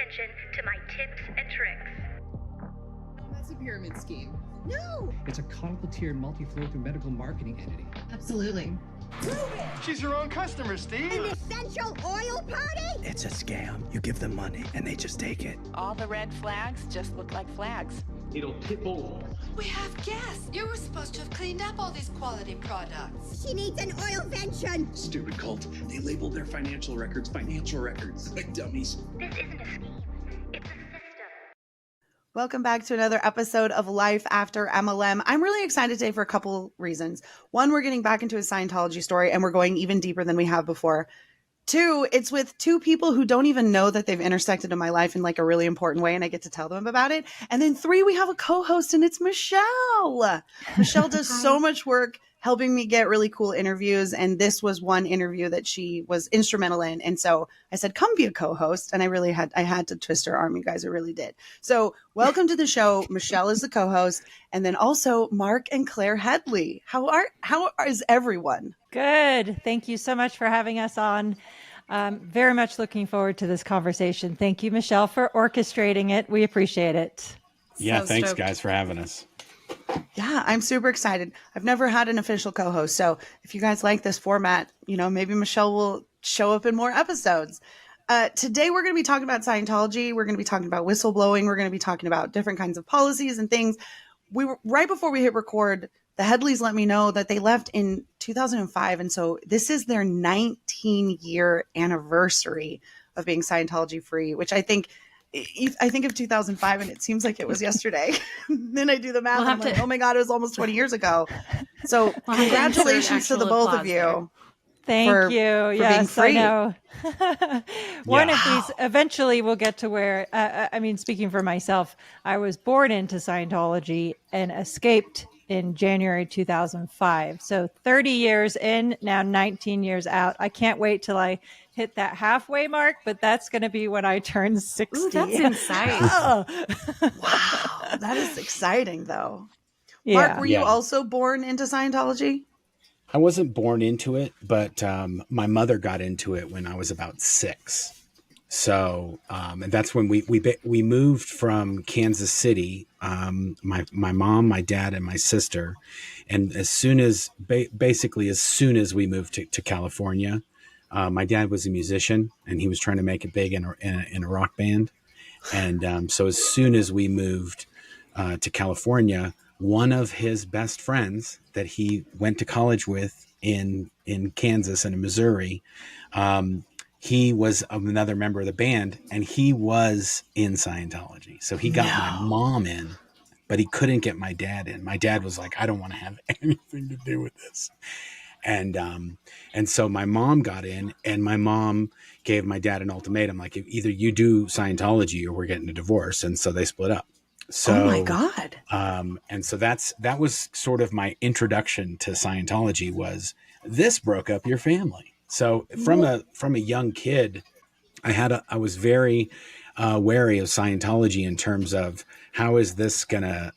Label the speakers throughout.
Speaker 1: attention to my tips and tricks.
Speaker 2: That's a pyramid scheme.
Speaker 3: No!
Speaker 4: It's a conical tiered multi-flow through medical marketing entity.
Speaker 2: Absolutely.
Speaker 5: She's her own customer, Steve.
Speaker 3: An essential oil party?
Speaker 6: It's a scam. You give them money and they just take it.
Speaker 7: All the red flags just look like flags.
Speaker 5: It'll tip over.
Speaker 8: We have gas. You were supposed to have cleaned up all these quality products.
Speaker 3: She needs an oilvention.
Speaker 6: Stupid cult. They labeled their financial records like dummies.
Speaker 1: This isn't a scheme. It's a system.
Speaker 9: Welcome back to another episode of Life After MLM. I'm really excited today for a couple reasons. One, we're getting back into a Scientology story and we're going even deeper than we have before. Two, it's with two people who don't even know that they've intersected in my life in like a really important way and I get to tell them about it. And then three, we have a co-host and it's Michelle. Michelle does so much work helping me get really cool interviews. And this was one interview that she was instrumental in. And so I said, come be a co-host. And I had to twist her arm. You guys, I really did. So welcome to the show. Michelle is the co-host. And then also Marc and Claire Headley. How is everyone?
Speaker 10: Good. Thank you so much for having us on. Very much looking forward to this conversation. Thank you, Michelle, for orchestrating it. We appreciate it.
Speaker 11: Yeah,
Speaker 9: So
Speaker 11: thanks
Speaker 9: stoked.
Speaker 11: guys for having us.
Speaker 9: Yeah, I'm super excited. I've never had an official co-host. So if you guys like this format, maybe Michelle will show up in more episodes. Today, we're going to be talking about Scientology. We're going to be talking about whistleblowing. We're going to be talking about different kinds of policies and things. Right before we hit record, the Headleys let me know that they left in 2005. And so this is their 19-year anniversary of being Scientology free, which I think of 2005 and it seems like it was yesterday. Then I do the math. I'm like, oh my God, it was almost 20 years ago. So congratulations to the both of you.
Speaker 10: Thank you. Yes, I know. One of these eventually we'll get to where, speaking for myself, I was born into Scientology and escaped in January 2005. So 30 years in, now 19 years out. I can't wait till I hit that halfway mark, but that's going to be when I turn 60.
Speaker 9: Ooh, that's insane. Oh. Wow. That is exciting though. Yeah. Marc, were you also born into Scientology?
Speaker 11: I wasn't born into it, but my mother got into it when I was about 6. So, and that's when we moved from Kansas City, my mom, my dad, and my sister. And as soon as we moved to California, my dad was a musician and he was trying to make it big in a rock band. And so as soon as we moved to California, one of his best friends that he went to college with in Kansas and in Missouri, he was another member of the band and he was in Scientology. So he got my mom in, but he couldn't get my dad in. My dad was like, I don't want to have anything to do with this. And so my mom got in and my mom gave my dad an ultimatum, like either you do Scientology or we're getting a divorce. And so they split up. So,
Speaker 9: oh my God.
Speaker 11: And so that was sort of my introduction to Scientology was this broke up your family. So from a young kid, I was very wary of Scientology in terms of how is this going to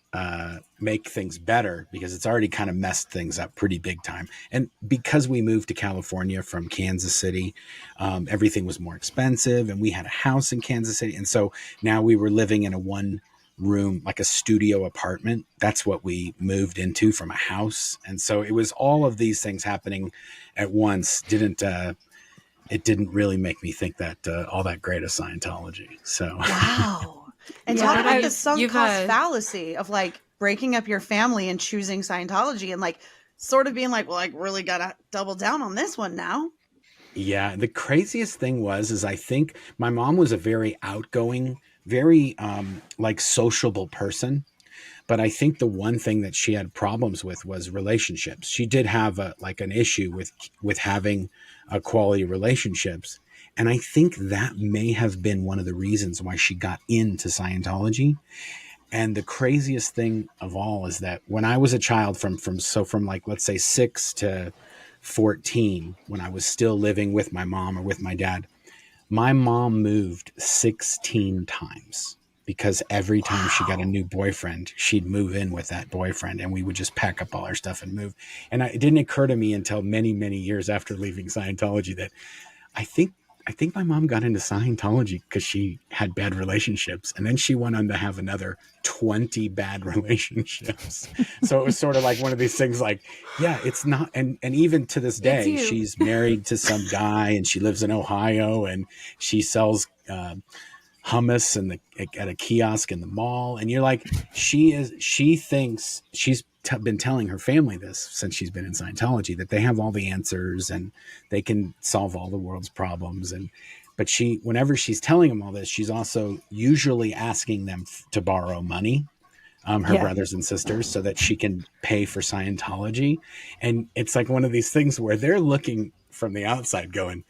Speaker 11: make things better, because it's already kind of messed things up pretty big time. And because we moved to California from Kansas City, everything was more expensive and we had a house in Kansas City. And so now we were living in a one room, like a studio apartment. That's what we moved into from a house. And so it was all of these things happening at once. It didn't really make me think that all that great of Scientology. So
Speaker 9: wow. And talk about the sunk cost fallacy of like breaking up your family and choosing Scientology and like sort of being like, well, I really gotta double down on this one now.
Speaker 11: Yeah, the craziest thing is I think my mom was a very outgoing, very like sociable person. But I think the one thing that she had problems with was relationships. She did have an issue with having quality relationships. And I think that may have been one of the reasons why she got into Scientology. And the craziest thing of all is that when I was a child from like, let's say 6 to 14, when I was still living with my mom or with my dad, my mom moved 16 times. Because every time she got a new boyfriend, she'd move in with that boyfriend and we would just pack up all our stuff and move. And it didn't occur to me until many, many years after leaving Scientology that I think my mom got into Scientology because she had bad relationships. And then she went on to have another 20 bad relationships. So it was sort of like one of these things like, yeah, it's not. And even to this day, she's married to some guy and she lives in Ohio and she sells hummus at a kiosk in the mall. And you're like, she thinks she's been telling her family this since she's been in Scientology, that they have all the answers and they can solve all the world's problems. But whenever she's telling them all this, she's also usually asking them to borrow money, her brothers and sisters, so that she can pay for Scientology. And it's like one of these things where they're looking from the outside going,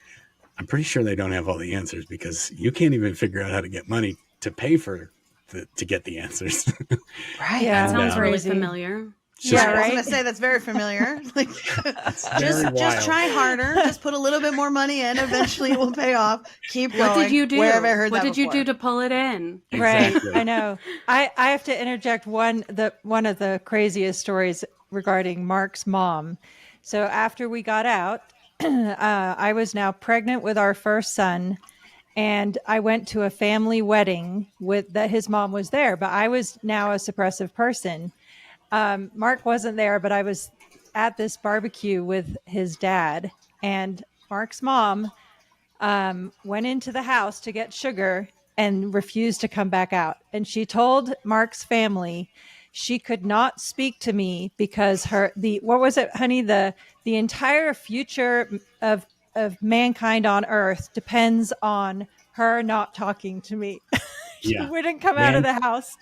Speaker 11: I'm pretty sure they don't have all the answers because you can't even figure out how to get money to pay for to get the answers.
Speaker 9: Right.
Speaker 12: Yeah. That sounds really familiar.
Speaker 9: Yeah, right. I was going to say that's very familiar. Like, just try harder. Just put a little bit more money in. Eventually, it will pay off. Keep going.
Speaker 12: What did you do?
Speaker 9: Where have I heard
Speaker 12: what
Speaker 9: that
Speaker 12: did you do to pull it in?
Speaker 10: Exactly. Right. I know. I have to interject one of the craziest stories regarding Marc's mom. So after we got out, I was now pregnant with our first son. And I went to a family wedding that his mom was there, but I was now a suppressive person. Marc wasn't there, but I was at this barbecue with his dad, and Marc's mom went into the house to get sugar and refused to come back out. And she told Marc's family she could not speak to me because what was it, honey? The entire future of mankind on Earth depends on her not talking to me. She wouldn't come out of the house.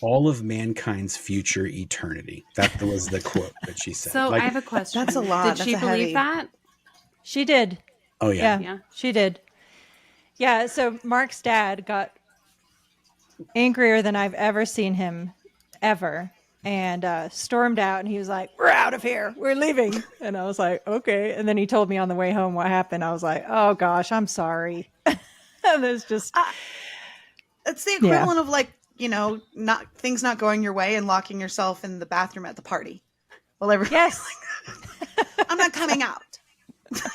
Speaker 11: all of mankind's future eternity. That was the quote that she said.
Speaker 12: So I have a question.
Speaker 9: That's a lot.
Speaker 12: Did she believe that?
Speaker 10: She did.
Speaker 11: Oh yeah.
Speaker 10: Yeah, she did. Yeah. So Marc's dad got angrier than I've ever seen him ever. And stormed out, and he was like, "We're out of here. We're leaving." And I was like, "Okay." And then he told me on the way home what happened. I was like, "Oh gosh, I'm sorry." And there's just
Speaker 9: it's the equivalent of like, things not going your way and locking yourself in the bathroom at the party. Well,
Speaker 10: yes,
Speaker 9: I'm not coming out.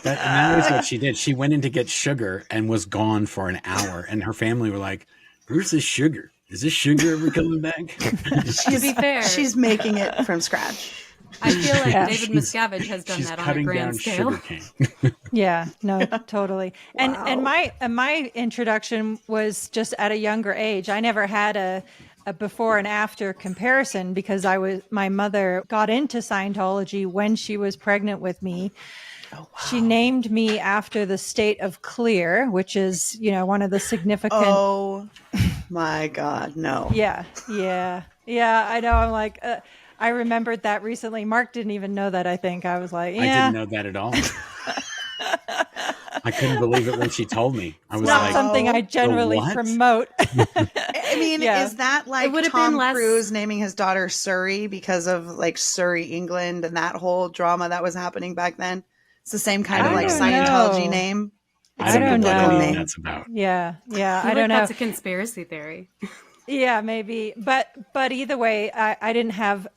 Speaker 11: That is what she did. She went in to get sugar and was gone for an hour, and her family were like, "Where's this sugar? Is this sugar ever coming back?"
Speaker 12: To be fair,
Speaker 9: she's making it from scratch.
Speaker 12: I feel like David Miscavige has done that on a grand scale.
Speaker 10: Yeah, no, totally. And and my introduction was just at a younger age. I never had a before and after comparison because my mother got into Scientology when she was pregnant with me. Oh, wow. She named me after the state of Clear, which is, one of the significant.
Speaker 9: Oh my God, no.
Speaker 10: Yeah. I know. I'm like, I remembered that recently. Marc didn't even know that. I think I was like,
Speaker 11: I didn't know that at all. I couldn't believe it when she told me. I was
Speaker 10: not something I generally promote.
Speaker 9: I mean, is that like Tom Cruise naming his daughter Surrey because of like Surrey, England, and that whole drama that was happening back then? It's the same kind of like Scientology name.
Speaker 10: I don't know
Speaker 11: what that's about.
Speaker 10: Yeah.
Speaker 12: I don't know. That's a conspiracy theory.
Speaker 10: Yeah, maybe. But either way, I didn't have,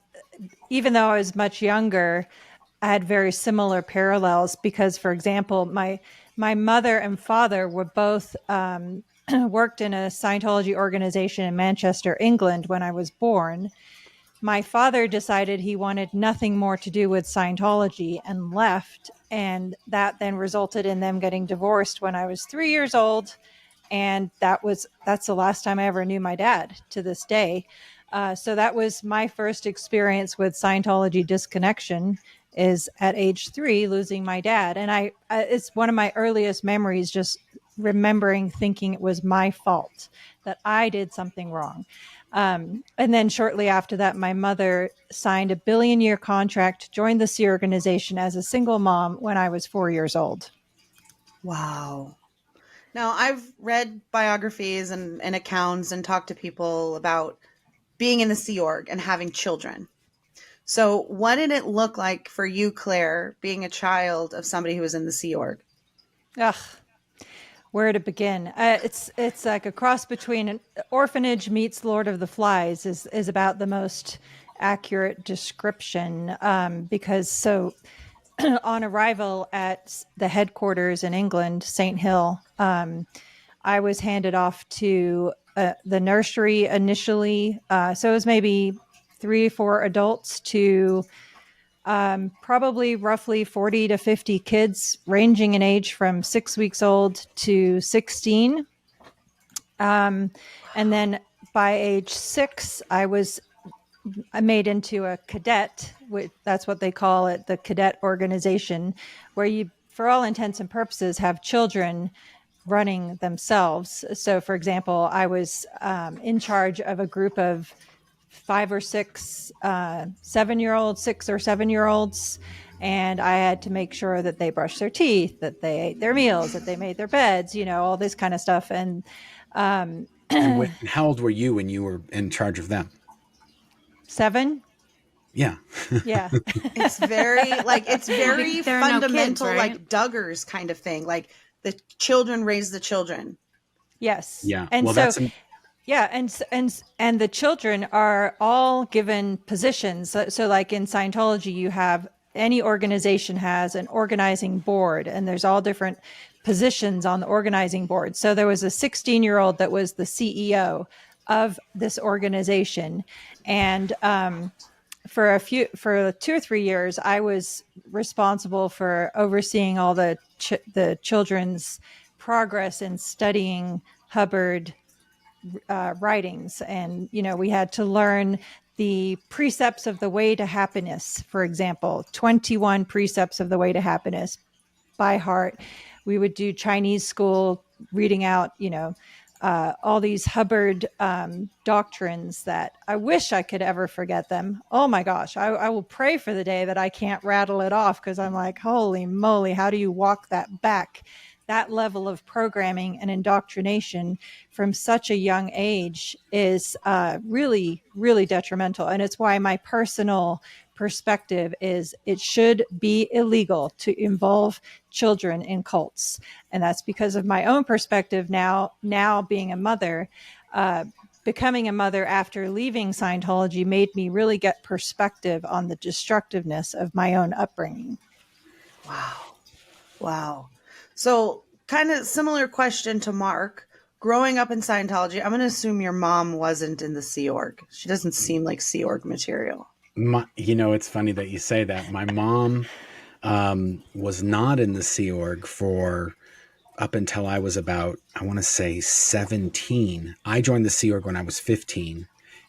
Speaker 10: even though I was much younger, I had very similar parallels because, for example, my mother and father were both worked in a Scientology organization in Manchester, England when I was born. My father decided he wanted nothing more to do with Scientology and left. And that then resulted in them getting divorced when I was 3 years old. And that's the last time I ever knew my dad to this day. So that was my first experience with Scientology disconnection, is at age 3, losing my dad. And it's one of my earliest memories, just remembering thinking it was my fault, that I did something wrong. And then shortly after that, my mother signed a billion-year contract to join the Sea organization as a single mom when I was 4 years old.
Speaker 9: Wow. Now, I've read biographies and accounts and talked to people about being in the Sea Org and having children. So what did it look like for you, Claire, being a child of somebody who was in the Sea Org?
Speaker 10: Ugh. Where to begin? It's like a cross between an orphanage meets Lord of the Flies is about the most accurate description, because on arrival at the headquarters in England, St. Hill, I I was handed off to the nursery initially. So it was maybe 3 or 4 adults to probably roughly 40 to 50 kids, ranging in age from 6 weeks old to 16. And then by age 6, I made into a cadet. That's what they call it, the cadet organization, where you, for all intents and purposes, have children running themselves. So, for example, I was in charge of a group of 5 or 6 7-year-olds, 6 or 7-year-olds, and I had to make sure that they brushed their teeth, that they ate their meals, that they made their beds, all this kind of stuff. And
Speaker 11: how old were you when you were in charge of them?
Speaker 10: 7.
Speaker 11: Yeah.
Speaker 10: Yeah.
Speaker 9: It's very fundamental,
Speaker 12: no kids, right?
Speaker 9: like Duggars kind of thing. Like the children raise the children.
Speaker 10: Yes.
Speaker 11: Yeah.
Speaker 10: And
Speaker 11: well,
Speaker 10: so, yeah. And the children are all given positions. So like in Scientology, you have, any organization has an organizing board, and there's all different positions on the organizing board. So there was a 16-year-old that was the CEO of this organization. And for 2 or 3 years, I was responsible for overseeing all the children's progress in studying Hubbard writings. And, we had to learn the precepts of the way to happiness, for example, 21 precepts of the way to happiness by heart. We would do Chinese school, reading out, all these Hubbard doctrines that I wish I could ever forget them. Oh my gosh, I will pray for the day that I can't rattle it off, because I'm like, holy moly, how do you walk that back? That level of programming and indoctrination from such a young age is really, really detrimental. And it's why my personal perspective is it should be illegal to involve children in cults. And that's because of my own perspective now being a mother. Becoming a mother after leaving Scientology made me really get perspective on the destructiveness of my own upbringing.
Speaker 9: Wow. So kind of similar question to Mark. Growing up in Scientology, I'm going to assume your mom wasn't in the Sea Org. She doesn't seem like Sea Org material.
Speaker 11: It's funny that you say that. My mom was not in the Sea Org for up until I was about, I want to say 17. I joined the Sea Org when I was 15.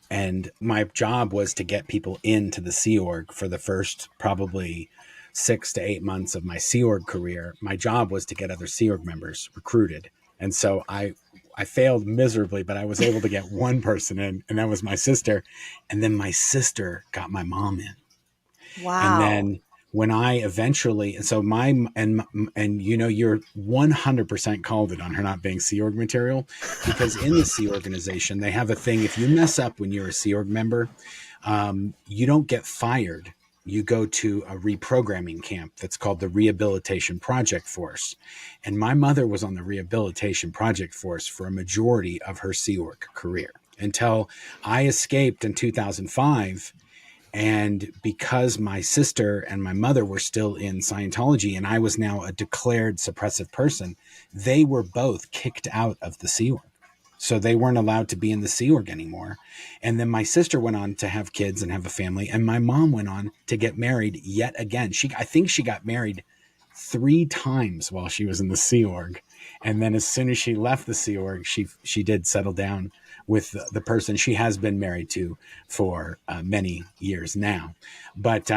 Speaker 11: And my job was to get people into the Sea Org for the first probably 6 to 8 months of my Sea Org career. My job was to get other Sea Org members recruited. And so I failed miserably, but I was able to get one person in, and that was my sister. And then my sister got my mom in.
Speaker 9: Wow.
Speaker 11: And then when I eventually, and so you're 100% called it on her not being Sea Org material, because in the Sea organization, they have a thing. If you mess up when you're a Sea Org member, you don't get fired. You go to a reprogramming camp that's called the Rehabilitation Project Force. And my mother was on the Rehabilitation Project Force for a majority of her Sea Org career until I escaped in 2005. And because my sister and my mother were still in Scientology and I was now a declared suppressive person, they were both kicked out of the Sea Org. So they weren't allowed to be in the Sea Org anymore. And then my sister went on to have kids and have a family. And my mom went on to get married yet again. I think she got married 3 times while she was in the Sea Org. And then as soon as she left the Sea Org, she did settle down with the person she has been married to for many years now. But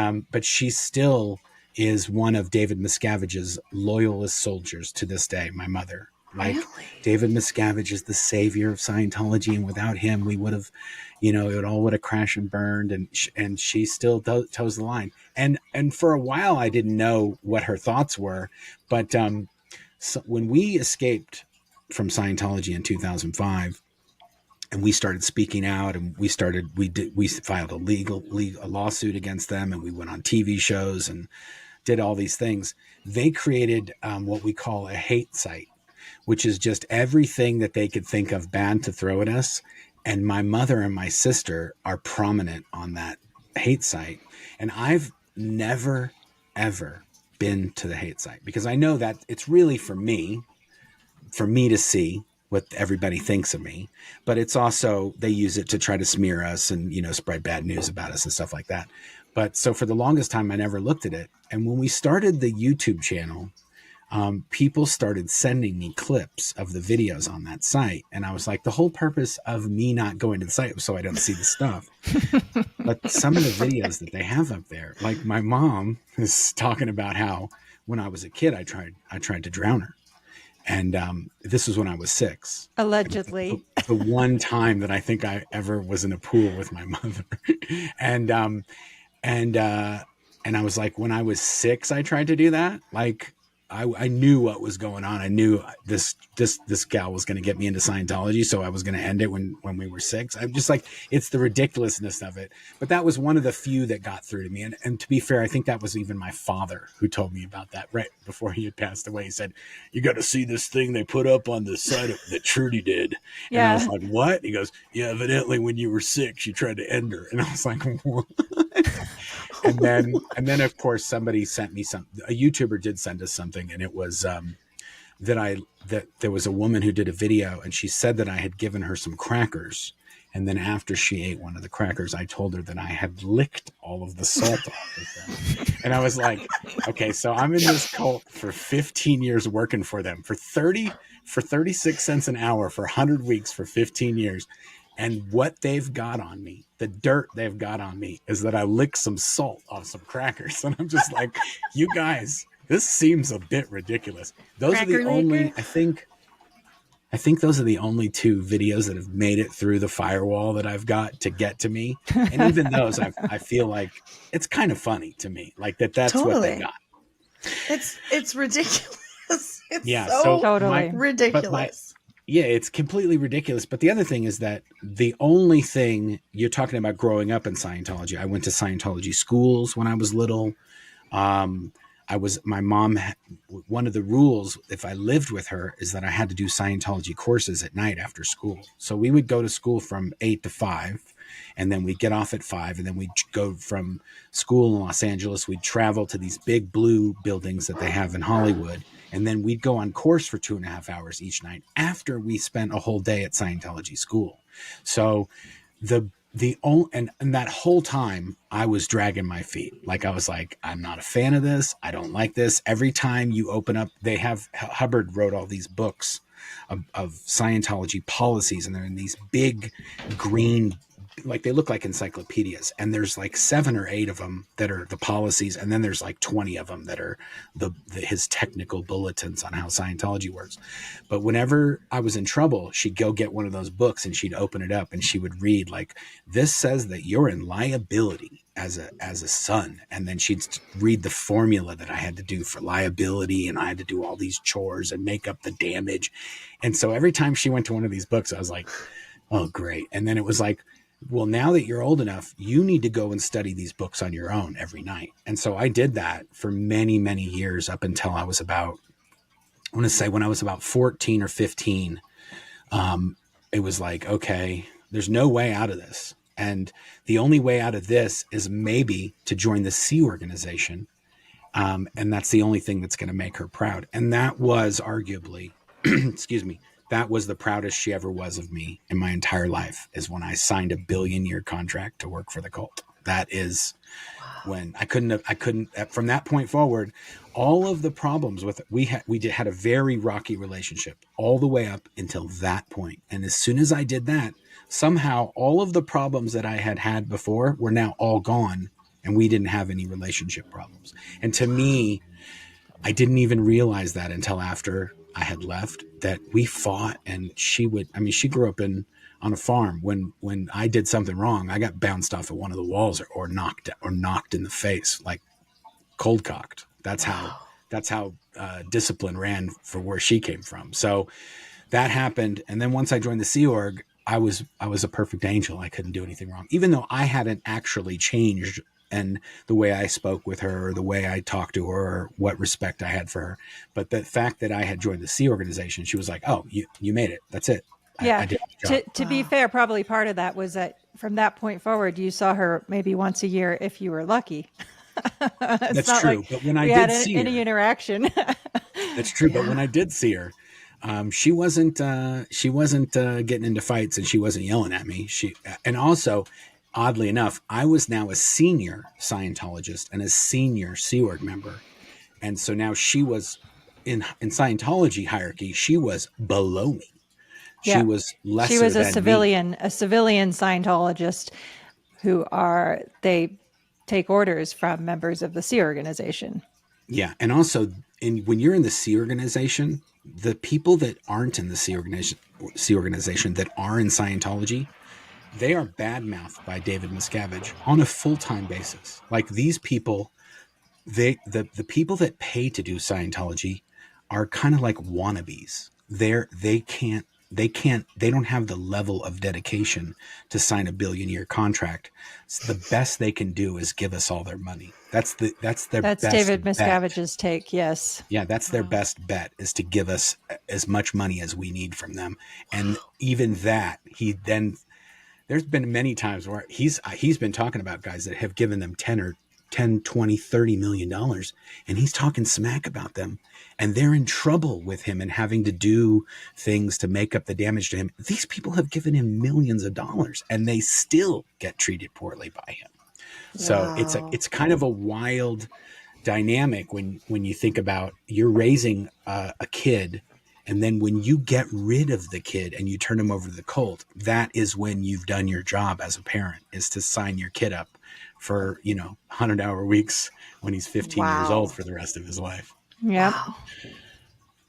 Speaker 11: she still is one of David Miscavige's loyalist soldiers to this day, my mother. Like, really? David Miscavige is the savior of Scientology, and without him, we would have, it all would have crashed and burned. And she still toes the line. And for a while, I didn't know what her thoughts were. But so when we escaped from Scientology in 2005, and we started speaking out, and we filed a lawsuit against them, and we went on TV shows and did all these things. They created what we call a hate site, which is just everything that they could think of bad to throw at us. And my mother and my sister are prominent on that hate site. And I've never, ever been to the hate site because I know that it's really for me to see what everybody thinks of me, but it's also, they use it to try to smear us and, spread bad news about us and stuff like that. But so for the longest time, I never looked at it. And when we started the YouTube channel, people started sending me clips of the videos on that site. And I was like, the whole purpose of me not going to the site was so I don't see the stuff. But some of the videos that they have up there, like my mom is talking about how when I was a kid, I tried to drown her. And this was when I was 6.
Speaker 10: Allegedly.
Speaker 11: The one time that I think I ever was in a pool with my mother. And I was like, when I was 6, I tried to do that. Like, I knew what was going on. I knew this gal was going to get me into Scientology, so I was going to end it when we were 6. I'm just like, it's the ridiculousness of it. But that was one of the few that got through to me. And to be fair, I think that was even my father who told me about that right before he had passed away. He said, "You got to see this thing they put up on the site that Trudy did." And I was like, "What?" He goes, "Yeah, evidently when you were 6, you tried to end her." And I was like, "What?" And then of course somebody sent me a YouTuber did send us something, and it was that there was a woman who did a video, and she said that I had given her some crackers, and then after she ate one of the crackers, I told her that I had licked all of the salt off of them. And I was like, okay, so I'm in this cult for 15 years working for them for 36 cents an hour for 100 weeks for 15 years. And what they've got on me, the dirt they've got on me, is that I licked some salt off some crackers. And I'm just like, you guys, this seems a bit ridiculous. Those are the only, I think those are the only 2 videos that have made it through the firewall that I've got to get to me. And even those, I feel like it's kind of funny to me, like that's totally what they got.
Speaker 9: It's ridiculous. It's
Speaker 10: totally
Speaker 9: ridiculous.
Speaker 11: Yeah, it's completely ridiculous. But the other thing is that the only thing you're talking about growing up in Scientology, I went to Scientology schools when I was little. My mom, one of the rules, if I lived with her, is that I had to do Scientology courses at night after school. So we would go to school from 8 to 5, and then we'd get off at 5, and then we'd go from school in Los Angeles. We'd travel to these big blue buildings that they have in Hollywood. And then we'd go on course for 2.5 hours each night after we spent a whole day at Scientology school. So and that whole time I was dragging my feet. Like I was like, I'm not a fan of this. I don't like this. Every time you open up, Hubbard wrote all these books of Scientology policies, and they're in these big green, like they look like encyclopedias, and there's like 7 or 8 of them that are the policies, and then there's like 20 of them that are his technical bulletins on how Scientology works. But whenever I was in trouble, she'd go get one of those books and she'd open it up and she would read like, "This says that you're in liability as a son," and then she'd read the formula that I had to do for liability, and I had to do all these chores and make up the damage. And so every time she went to one of these books, I was like, oh great. And then it was like, well, now that you're old enough, you need to go and study these books on your own every night. And so I did that for many, many years up until I was about, I want to say when I was about 14 or 15, it was like, okay, there's no way out of this. And the only way out of this is maybe to join the Sea organization. And that's the only thing that's going to make her proud. And that was arguably, excuse me, that was the proudest she ever was of me in my entire life, is when I signed a 1 billion-year contract to work for the cult. That is when I couldn't, from that point forward, all of the problems with it, we had a very rocky relationship all the way up until that point. And as soon as I did that, somehow all of the problems that I had before were now all gone, and we didn't have any relationship problems. And to me, I didn't even realize that until after I had left, that we fought, and she grew up on a farm. When I did something wrong, I got bounced off of one of the walls or knocked in the face, like cold cocked. That's how discipline ran for where she came from. So that happened. And then once I joined the Sea Org, I was a perfect angel. I couldn't do anything wrong, even though I hadn't actually changed, and the way I spoke with her, or the way I talked to her, or what respect I had for her. But the fact that I had joined the Sea organization, she was like, "Oh, you made it. That's it."
Speaker 10: Yeah.
Speaker 11: I did
Speaker 10: to be fair, probably part of that was that from that point forward, you saw her maybe once a year if you were lucky.
Speaker 11: That's true. But when I did see her,
Speaker 10: any interaction,
Speaker 11: that's true. But when I did see her, She wasn't getting into fights, and she wasn't yelling at me. And also, oddly enough, I was now a senior Scientologist and a senior Sea Org member. And so now she was in Scientology hierarchy, she was below me. She was lesser
Speaker 10: She was a
Speaker 11: than
Speaker 10: civilian,
Speaker 11: me.
Speaker 10: a civilian Scientologist they take orders from members of the Sea organization.
Speaker 11: Yeah. And also when you're in the Sea organization, the people that aren't in the Sea organization that are in Scientology, they are badmouthed by David Miscavige on a full-time basis. Like these people, the people that pay to do Scientology are kind of like wannabes. They don't have the level of dedication to sign a billion-year contract. So the best they can do is give us all their money. That's their best
Speaker 10: David
Speaker 11: bet.
Speaker 10: Miscavige's take. Yes.
Speaker 11: Yeah. That's their best bet, is to give us as much money as we need from them. And even that, there's been many times where he's been talking about guys that have given them 10, 20, $30 million, and he's talking smack about them, and they're in trouble with him and having to do things to make up the damage to him. These people have given him millions of dollars, and they still get treated poorly by him. So it's kind of a wild dynamic when you think about you're raising a kid, and then when you get rid of the kid and you turn him over to the cult, that is when you've done your job as a parent, is to sign your kid up for 100-hour weeks when he's 15 years old for the rest of his life.
Speaker 10: Yeah.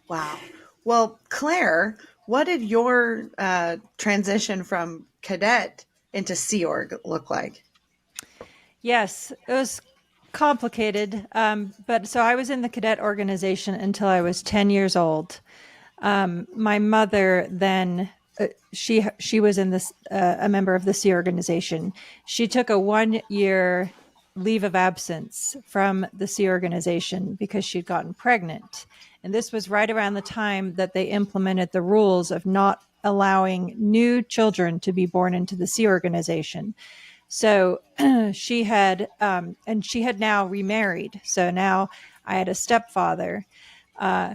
Speaker 9: Wow. Well, Claire, what did your transition from cadet into Sea Org look like?
Speaker 10: Yes, it was complicated. But so I was in the cadet organization until I was 10 years old. My mother then, she was in this, a member of the Sea organization. She took a 1-year leave of absence from the Sea organization because she'd gotten pregnant. And this was right around the time that they implemented the rules of not allowing new children to be born into the Sea organization. So she had now remarried. So now I had a stepfather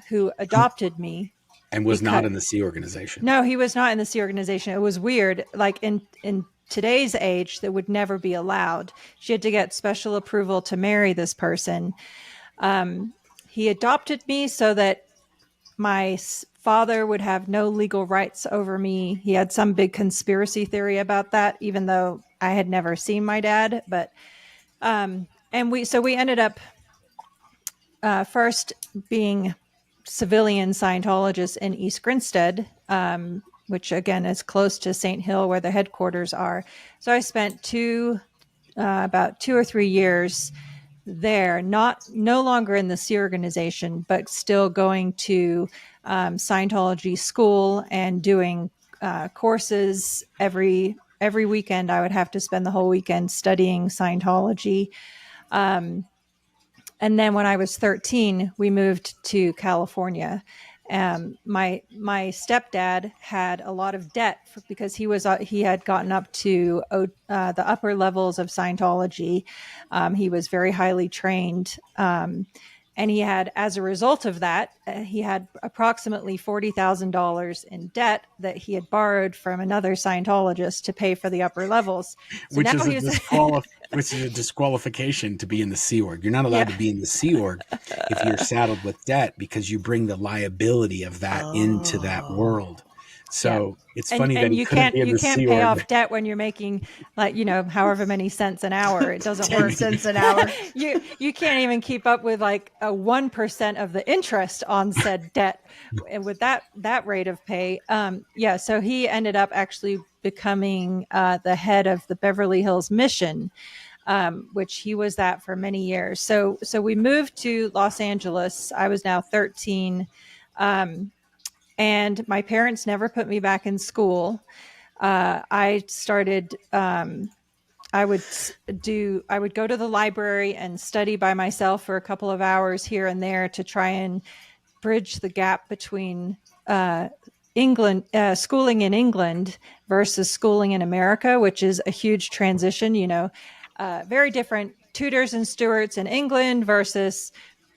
Speaker 10: who adopted me.
Speaker 11: And was not in the Sea organization.
Speaker 10: No, he was not in the Sea organization. It was weird. Like in today's age, that would never be allowed. She had to get special approval to marry this person. He adopted me so that my father would have no legal rights over me. He had some big conspiracy theory about that, even though I had never seen my dad. But we ended up first being civilian Scientologists in East Grinstead, which again is close to St. Hill, where the headquarters are. So I spent about 2 or 3 years there, no longer in the Sea organization, but still going to Scientology school and doing courses every weekend. I would have to spend the whole weekend studying Scientology. And then when I was 13, we moved to California. My stepdad had a lot of debt because he had gotten up to the upper levels of Scientology. He was very highly trained. And he had, as a result of that, he had approximately $40,000 in debt that he had borrowed from another Scientologist to pay for the upper levels. So
Speaker 11: which is a disqualification to be in the Sea Org. You're not allowed to be in the Sea Org if you're saddled with debt, because you bring the liability of that into that world. So it's funny that you can't
Speaker 10: pay off debt when you're making however many cents an hour. It doesn't work.
Speaker 9: 10 cents an hour.
Speaker 10: You can't even keep up with like a 1% of the interest on said debt with that rate of pay. So he ended up actually becoming the head of the Beverly Hills Mission, which he was that for many years. So we moved to Los Angeles. I was now 13. And my parents never put me back in school. I would go to the library and study by myself for a couple of hours here and there to try and bridge the gap between schooling in England versus schooling in America, which is a huge transition. Very different tutors and stewards in England versus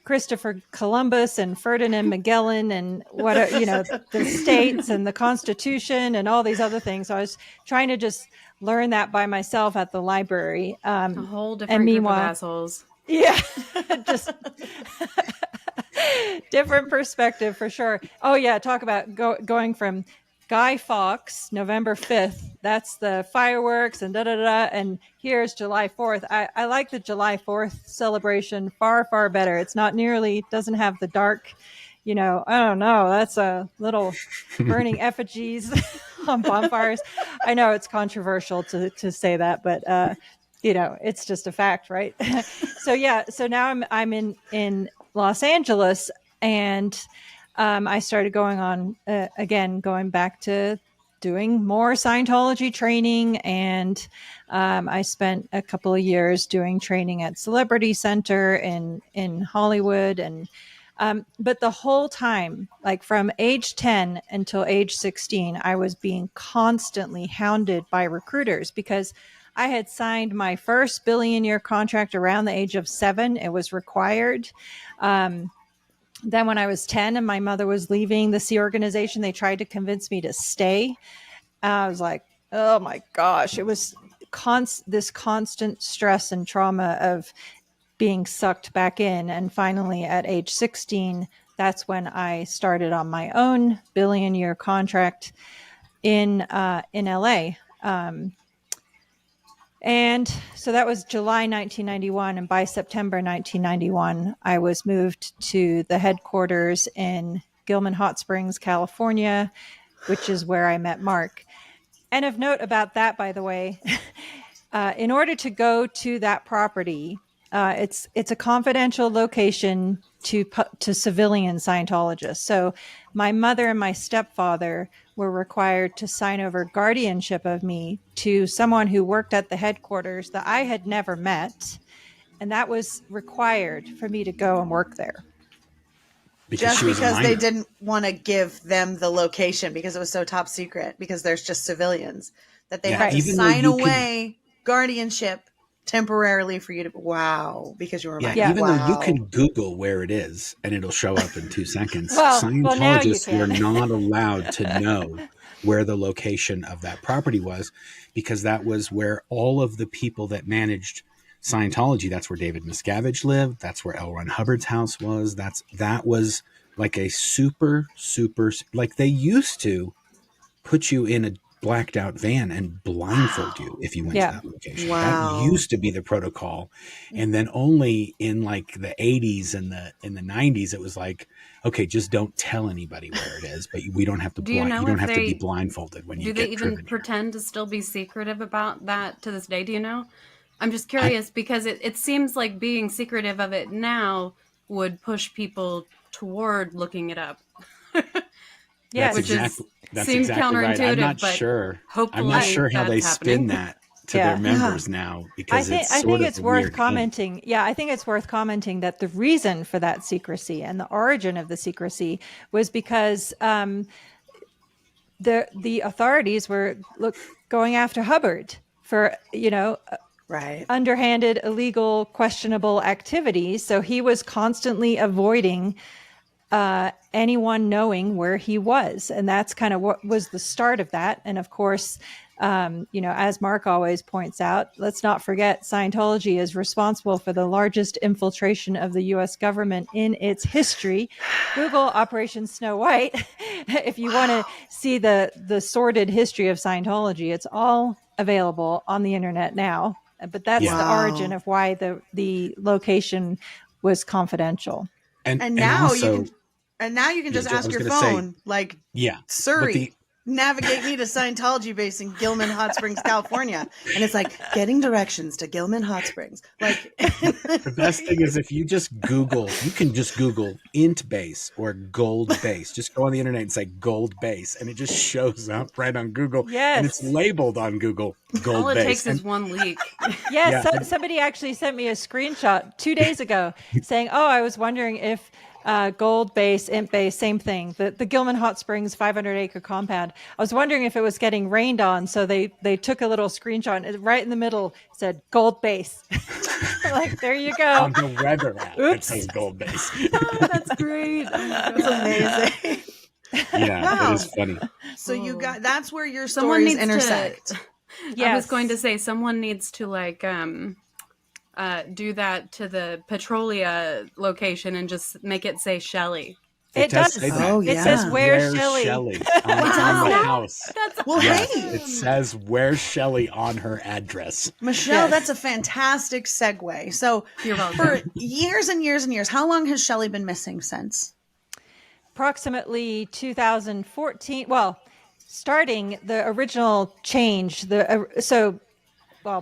Speaker 10: Christopher Columbus and Ferdinand Magellan and what, you know, the states and the Constitution and all these other things. So I was trying to just learn that by myself at the library.
Speaker 12: A whole different group of assholes.
Speaker 10: Yeah, just different perspective for sure. Oh yeah, talk about going from Guy Fawkes, November 5th. That's the fireworks and da-da-da. And here's July 4th. I like the July 4th celebration far, far better. It's not nearly, doesn't have the dark, you know, I don't know. That's a little burning effigies on bonfires. I know it's controversial to say that, but, you know, it's just a fact, right? So, yeah. So now I'm in Los Angeles, and I started going back to doing more Scientology training. And I spent a couple of years doing training at Celebrity Center in Hollywood. And but the whole time, like from age 10 until age 16, I was being constantly hounded by recruiters because I had signed my first billion-year contract around the age of 7. It was required. Then when I was 10 and my mother was leaving the Sea organization, they tried to convince me to stay. I was like, oh my gosh, it was this constant stress and trauma of being sucked back in. And finally at age 16, that's when I started on my own billion-year contract in LA. And so that was July 1991. And by September 1991, I was moved to the headquarters in Gilman Hot Springs, California, which is where I met Marc. And of note about that, by the way, in order to go to that property, it's a confidential location to civilian Scientologists. So my mother and my stepfather were required to sign over guardianship of me to someone who worked at the headquarters that I had never met. And that was required for me to go and work there.
Speaker 9: Just because they didn't want to give them the location because it was so top secret, because there's just civilians that they had to sign away guardianship temporarily for you to, because you were
Speaker 11: even though you can Google where it is and it'll show up in 2 seconds, Scientologists were not allowed to know where the location of that property was, because that was where all of the people that managed Scientology, that's where David Miscavige lived, that's where L. Ron Hubbard's house was, that was like a super, like they used to put you in a blacked out van and blindfold you if you went to that location. That used to be the protocol. And then only in like the 80s and in the 90s, it was like, okay, just don't tell anybody where it is, but we don't have to you don't have to be blindfolded when you get driven.
Speaker 12: Do they even pretend to still be secretive about that to this day? Do you know? I'm just curious because it seems like being secretive of it now would push people toward looking it up.
Speaker 10: Yeah,
Speaker 11: that's exactly right. I'm not sure. I'm not sure how they spin that to their members now, because I think it's worth commenting. Yeah, I think it's worth commenting that the reason for that secrecy and the origin of the secrecy was because the authorities were going after Hubbard for underhanded, illegal, questionable activities. So he was constantly avoiding anyone knowing where he was. And that's kind of what was the start of that. And of course, as Marc always points out, let's not forget Scientology is responsible for the largest infiltration of the U.S. government in its history. Google Operation Snow White. If you want to see the sordid history of Scientology, it's all available on the internet now. But that's the origin of why the location was confidential.
Speaker 9: And now you can just ask your phone, Siri, navigate me to Scientology base in Gilman Hot Springs, California. And it's like getting directions to Gilman Hot Springs.
Speaker 11: The best thing is if you just Google, you can just Google int base or gold base. Just go on the internet and say gold base, and it just shows up right on Google.
Speaker 10: Yes.
Speaker 11: And it's labeled on Google gold base.
Speaker 12: All it takes is one leak.
Speaker 10: Yes. Somebody actually sent me a screenshot 2 days ago saying, I was wondering if gold base, int base, same thing. The Gilman Hot Springs 500-acre compound. I was wondering if it was getting rained on, so they took a little screenshot and right in the middle said gold base. Like, there you go.
Speaker 11: On the weather app, it
Speaker 10: Oops.
Speaker 11: says gold base.
Speaker 12: Oh, that's great. Oh my
Speaker 9: That's
Speaker 12: God.
Speaker 9: amazing.
Speaker 11: Yeah,
Speaker 9: Wow.
Speaker 11: it is funny.
Speaker 9: So you got that's where your
Speaker 12: Someone
Speaker 9: stories
Speaker 12: needs
Speaker 9: intersect.
Speaker 12: to. I was
Speaker 10: Yes.
Speaker 12: going to say someone needs to like do that to the Petrolia location and just make it say Shelly.
Speaker 10: It does.
Speaker 11: say that.
Speaker 9: Oh,
Speaker 10: It
Speaker 9: yeah.
Speaker 10: says, "Where's Shelly?"
Speaker 11: on the house.
Speaker 9: Well,
Speaker 11: Yes,
Speaker 9: hey,
Speaker 11: it says where's Shelly on her address.
Speaker 9: Michelle,
Speaker 12: Yes.
Speaker 9: that's a fantastic segue. So
Speaker 12: You're welcome.
Speaker 9: for years and years and years, how long has Shelly been missing since?
Speaker 10: Approximately 2014. Well, starting the original change.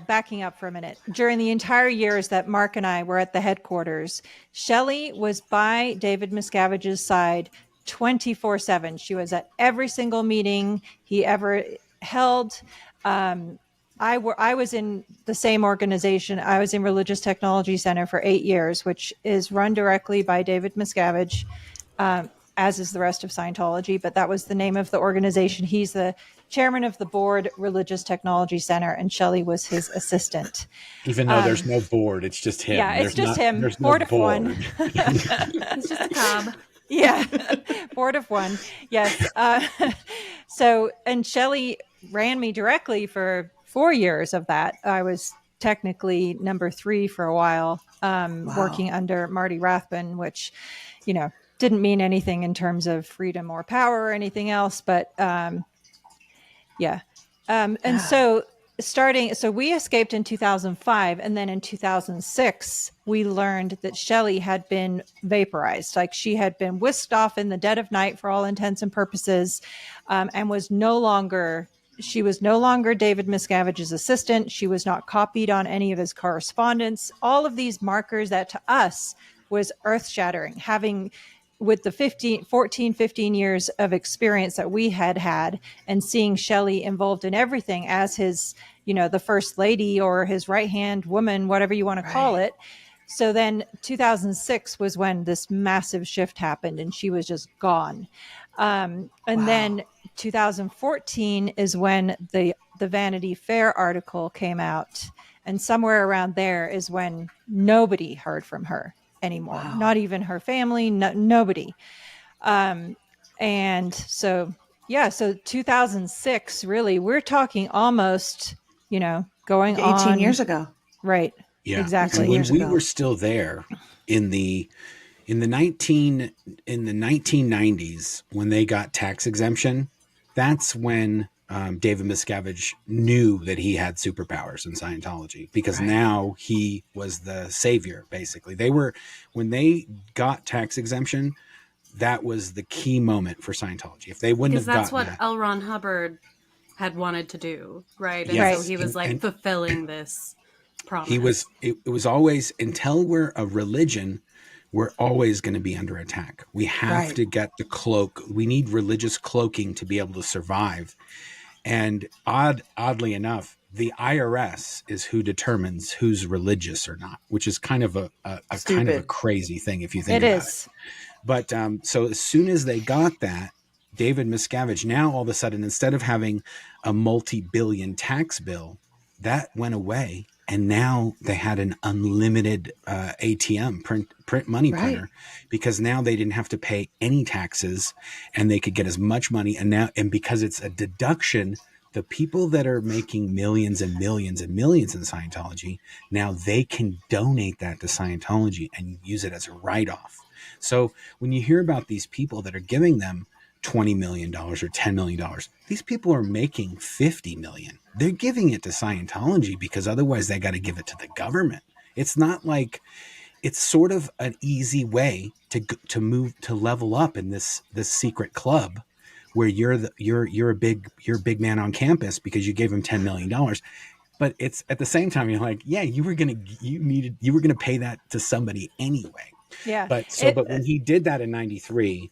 Speaker 10: Backing up for a minute. During the entire years that Marc and I were at the headquarters, Shelly was by David Miscavige's side 24/7. She was at every single meeting he ever held. I was in the same organization. I was in Religious Technology Center for 8 years, which is run directly by David Miscavige, as is the rest of Scientology. But that was the name of the organization. He's the chairman of the board, Religious Technology Center, and Shelly was his assistant.
Speaker 11: Even though there's no board, it's just him.
Speaker 10: Yeah, it's
Speaker 11: There's
Speaker 10: just
Speaker 11: not-
Speaker 10: him.
Speaker 11: There's
Speaker 10: Board
Speaker 11: no
Speaker 10: of one.
Speaker 12: It's just a cob.
Speaker 10: Yeah, board of one. Yes. And Shelly ran me directly for 4 years of that. I was technically number 3 for a while, working under Marty Rathbun, which, didn't mean anything in terms of freedom or power or anything else. But so we escaped in 2005. And then in 2006, we learned that Shelly had been vaporized. Like, she had been whisked off in the dead of night for all intents and purposes, and was no longer David Miscavige's assistant. She was not copied on any of his correspondence. All of these markers that to us was earth shattering, having with the 15 years of experience that we had and seeing Shelly involved in everything as his, the first lady or his right-hand woman, whatever you want to call it. So then 2006 was when this massive shift happened and she was just gone. Then 2014 is when the Vanity Fair article came out. And somewhere around there is when nobody heard from her anymore. Not even her family, nobody. And so 2006, really, we're talking almost, going
Speaker 9: 18
Speaker 10: on
Speaker 9: years ago.
Speaker 10: Right.
Speaker 11: Yeah,
Speaker 10: exactly.
Speaker 11: And when we were still there in the 1990s, when they got tax exemption, that's when David Miscavige knew that he had superpowers in Scientology, because now he was the savior. Basically, when they got tax exemption, that was the key moment for Scientology. If they wouldn't have gotten
Speaker 12: that's what
Speaker 11: that,
Speaker 12: L. Ron Hubbard had wanted to do, right? And
Speaker 11: Yes.
Speaker 12: so he was like fulfilling this promise.
Speaker 11: It was always, until we're a religion, we're always going to be under attack. We have to get the cloak. We need religious cloaking to be able to survive. And oddly enough, the IRS is who determines who's religious or not, which is kind of a crazy thing if you think about it. But so as soon as they got that, David Miscavige, now all of a sudden, instead of having a multi-billion tax bill, that went away. And now they had an unlimited ATM, print money printer, because now they didn't have to pay any taxes and they could get as much money. And because it's a deduction, the people that are making millions and millions and millions in Scientology, now they can donate that to Scientology and use it as a write-off. So when you hear about these people that are giving them $20 million or $10 million, these people are making $50 million. They're giving it to Scientology because otherwise they got to give it to the government. It's not like, it's sort of an easy way to move, to level up in this secret club where you're a big man on campus because you gave him $10 million. But it's at the same time, you're like, yeah, you were going to pay that to somebody anyway.
Speaker 10: Yeah.
Speaker 11: But when he did that in 93,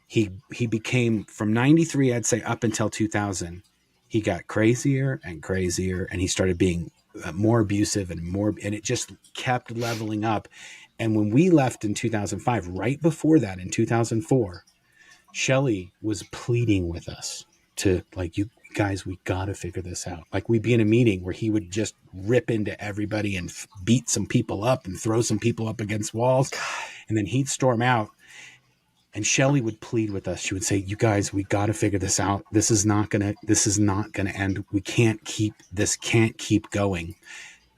Speaker 11: he became, from 93, I'd say up until 2000, he got crazier and crazier, and he started being more abusive and it just kept leveling up. And when we left in 2005, right before that in 2004, Shelly was pleading with us to, like, you guys, we got to figure this out. Like we'd be in a meeting where he would just rip into everybody and beat some people up and throw some people up against walls. And then he'd storm out. And Shelly would plead with us. She would say, you guys, we got to figure this out. This is not going to end. We can't keep going.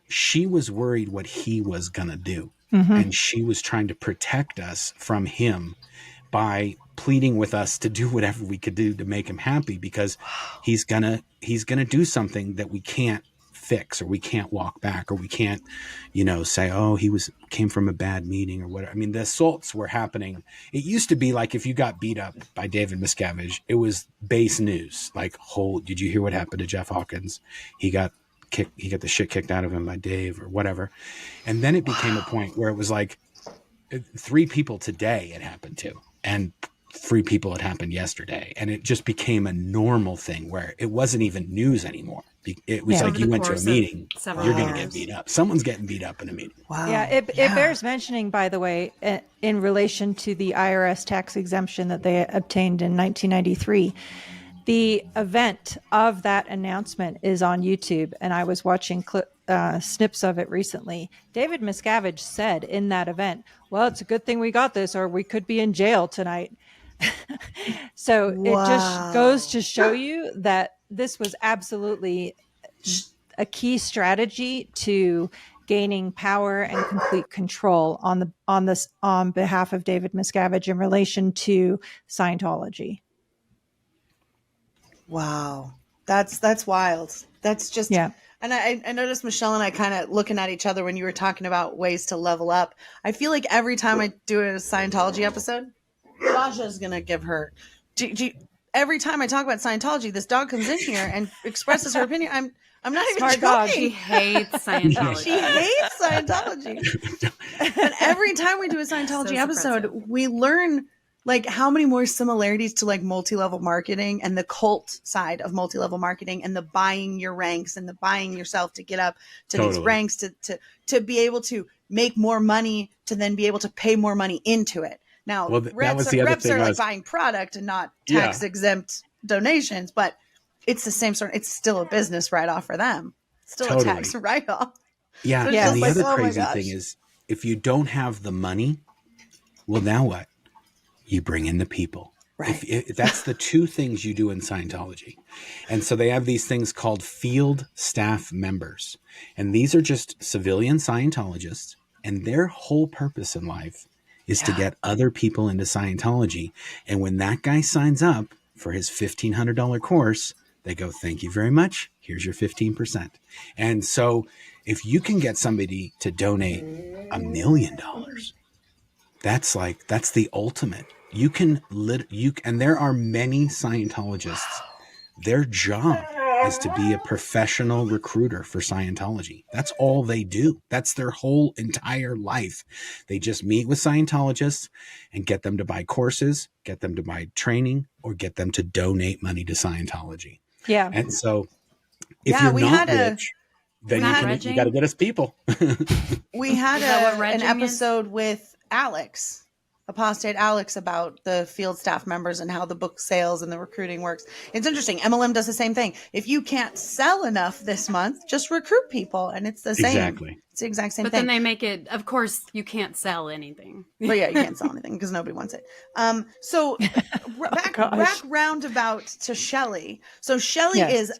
Speaker 11: She was worried what he was going to do. Mm-hmm. And she was trying to protect us from him by pleading with us to do whatever we could do to make him happy, because he's going to do something that we can't fix, or we can't walk back, or we can't, say, oh, came from a bad meeting or whatever. I mean, the assaults were happening. It used to be like if you got beat up by David Miscavige, it was base news. Like, did you hear what happened to Jeff Hawkins? He got the shit kicked out of him by Dave or whatever. And then it became a point where it was like 3 people today it happened to, and 3 people it happened yesterday. And it just became a normal thing where it wasn't even news anymore. It was like you went to a meeting, you're going to get beat up. Someone's getting beat up in a meeting.
Speaker 10: Wow. Yeah, it bears mentioning, by the way, in relation to the IRS tax exemption that they obtained in 1993. The event of that announcement is on YouTube, and I was watching snips of it recently. David Miscavige said in that event, well, it's a good thing we got this, or we could be in jail tonight. So It just goes to show you that this was absolutely a key strategy to gaining power and complete control on behalf of David Miscavige in relation to Scientology.
Speaker 9: Wow. That's wild. That's just,
Speaker 10: yeah.
Speaker 9: And I noticed Michelle and I kind of looking at each other when you were talking about ways to level up. I feel like every time I do a Scientology episode, Raja's going to give her, every time I talk about Scientology, this dog comes in here and expresses her opinion. I'm not even joking.
Speaker 12: Dog. She hates Scientology.
Speaker 9: She hates Scientology. And every time we do a Scientology episode, we learn like how many more similarities to like multi-level marketing and the cult side of multi-level marketing, and the buying your ranks and the buying yourself to get up to these ranks to be able to make more money, to then be able to pay more money into it. Now, reps are like buying product and not tax exempt donations, but it's the same sort. It's still a business write-off for them. Still a tax write-off.
Speaker 11: Yeah. So and the other crazy thing is, if you don't have the money, well, now what? You bring in the people. Right. If that's the 2 things you do in Scientology. And so they have these things called field staff members. And these are just civilian Scientologists. And their whole purpose in life is to get other people into Scientology. And when that guy signs up for his $1,500 course, they go, thank you very much. Here's your 15%. And so if you can get somebody to donate $1 million, that's the ultimate. And there are many Scientologists. Their job is to be a professional recruiter for Scientology. That's all they do. That's their whole entire life. They just meet with Scientologists and get them to buy courses, get them to buy training, or get them to donate money to Scientology.
Speaker 10: Yeah.
Speaker 11: And so if you're not rich, then you got to get us people.
Speaker 9: We had an episode with Alex, Apostate Alex, about the field staff members and how the book sales and the recruiting works. It's interesting. MLM does the same thing. If you can't sell enough this month, just recruit people, and it's the same.
Speaker 11: Exactly.
Speaker 9: It's the exact same thing.
Speaker 12: But then they make it, of course, you can't sell anything.
Speaker 9: But yeah, you can't sell anything because nobody wants it. So back roundabout to Shelly. So Shelly is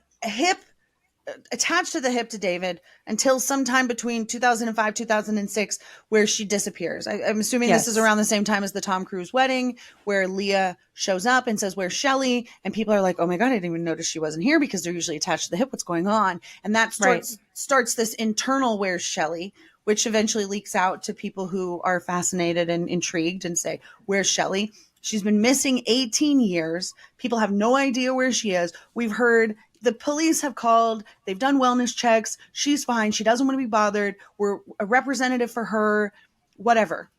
Speaker 9: attached to the hip to David until sometime between 2005, 2006, where she disappears. I'm assuming this is around the same time as the Tom Cruise wedding, where Leah shows up and says, where's Shelly? And people are like, oh my God, I didn't even notice she wasn't here, because they're usually attached to the hip. What's going on? And that starts this internal where's Shelly, which eventually leaks out to people who are fascinated and intrigued and say, where's Shelly? She's been missing 18 years. People have no idea where she is. We've heard the police have called. They've done wellness checks. She's fine. She doesn't want to be bothered. We're a representative for her, whatever.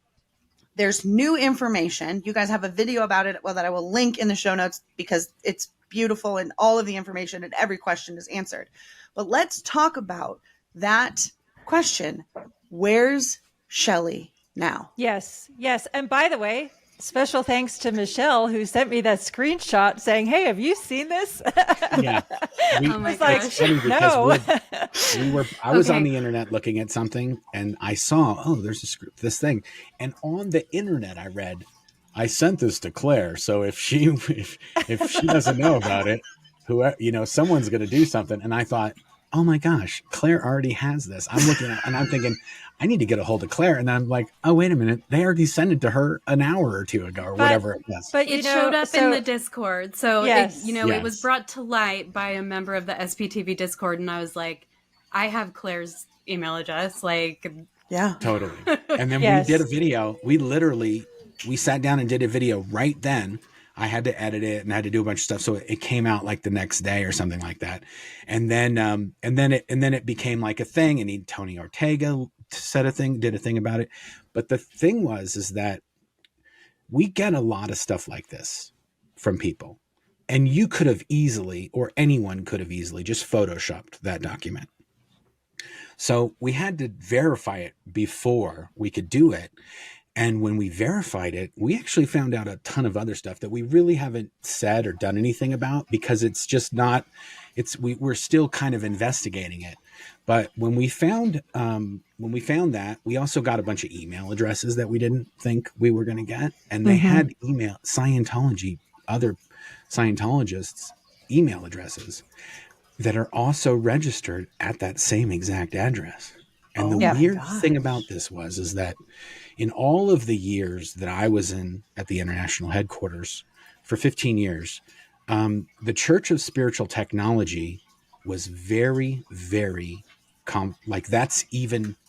Speaker 9: There's new information. You guys have a video about it, that I will link in the show notes, because it's beautiful and all of the information and every question is answered. But let's talk about that question. Where's Shelly now?
Speaker 10: Yes. And by the way, Special thanks to Michelle who sent me that screenshot saying, "Hey, have you seen this?"
Speaker 11: Yeah,
Speaker 12: Oh my
Speaker 11: it's
Speaker 12: gosh.
Speaker 11: funny
Speaker 10: No.
Speaker 11: because I was on
Speaker 12: Okay.
Speaker 11: the internet looking at something, and I saw, oh, there's this thing, and on the internet I read, I sent this to Claire, so if she doesn't know about it, whoever, someone's going to do something. And I thought, oh my gosh, Claire already has this. I'm looking at, and I'm thinking, I need to get a hold of Claire. And I'm like, oh, wait a minute. They already sent it to her an hour or two ago or whatever it was.
Speaker 10: But
Speaker 12: It showed up in the Discord. So,
Speaker 10: Yes.
Speaker 12: it was brought to light by a member of the SPTV Discord. And I was like, I have Claire's email address. Like,
Speaker 9: Yeah.
Speaker 11: Totally. And then
Speaker 10: Yes.
Speaker 11: we did a video. We sat down and did a video right then. I had to edit it and had to do a bunch of stuff. So it came out like the next day or something like that. And then it became like a thing. And Tony Ortega did a thing about it. But the thing is that we get a lot of stuff like this from people. And you could have easily, or anyone could have easily just photoshopped that document. So we had to verify it before we could do it. And when we verified it, we actually found out a ton of other stuff that we really haven't said or done anything about because it's just not, we're still kind of investigating it. But when we found that, we also got a bunch of email addresses that we didn't think we were going to get. And they had other Scientologists' email addresses that are also registered at that same exact address. And the weird thing about this is that in all of the years that I was at the international headquarters for 15 years, the Church of Spiritual Technology was very, very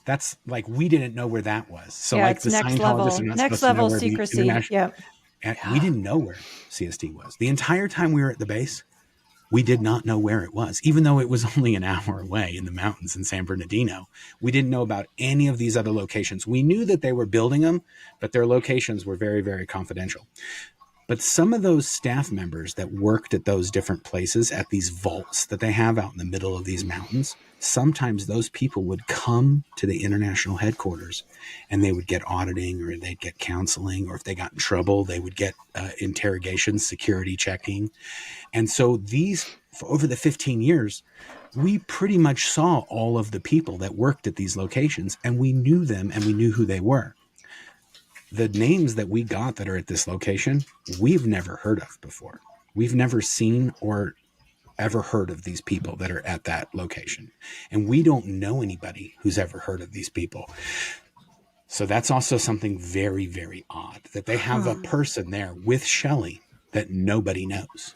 Speaker 11: that's like we didn't know where that was. So like
Speaker 10: it's
Speaker 11: the
Speaker 10: next
Speaker 11: Scientologists are not
Speaker 10: next
Speaker 11: supposed to know
Speaker 10: level
Speaker 11: where the
Speaker 10: secrecy.
Speaker 11: international- And we didn't know where CST was. The entire time we were at the base, we did not know where it was, even though it was only an hour away in the mountains in San Bernardino. We didn't know about any of these other locations. We knew that they were building them, but their locations were very, very confidential. But some of those staff members that worked at those different places, at these vaults that they have out in the middle of these mountains, sometimes those people would come to the international headquarters and they would get auditing or they'd get counseling, or if they got in trouble, they would get interrogation, security checking. And so over the 15 years, we pretty much saw all of the people that worked at these locations, and we knew them and we knew who they were. The names that we got that are at this location, we've never heard of before. We've never seen or ever heard of these people that are at that location. And we don't know anybody who's ever heard of these people. So that's also something very, very odd that they have a person there with Shelly that nobody knows.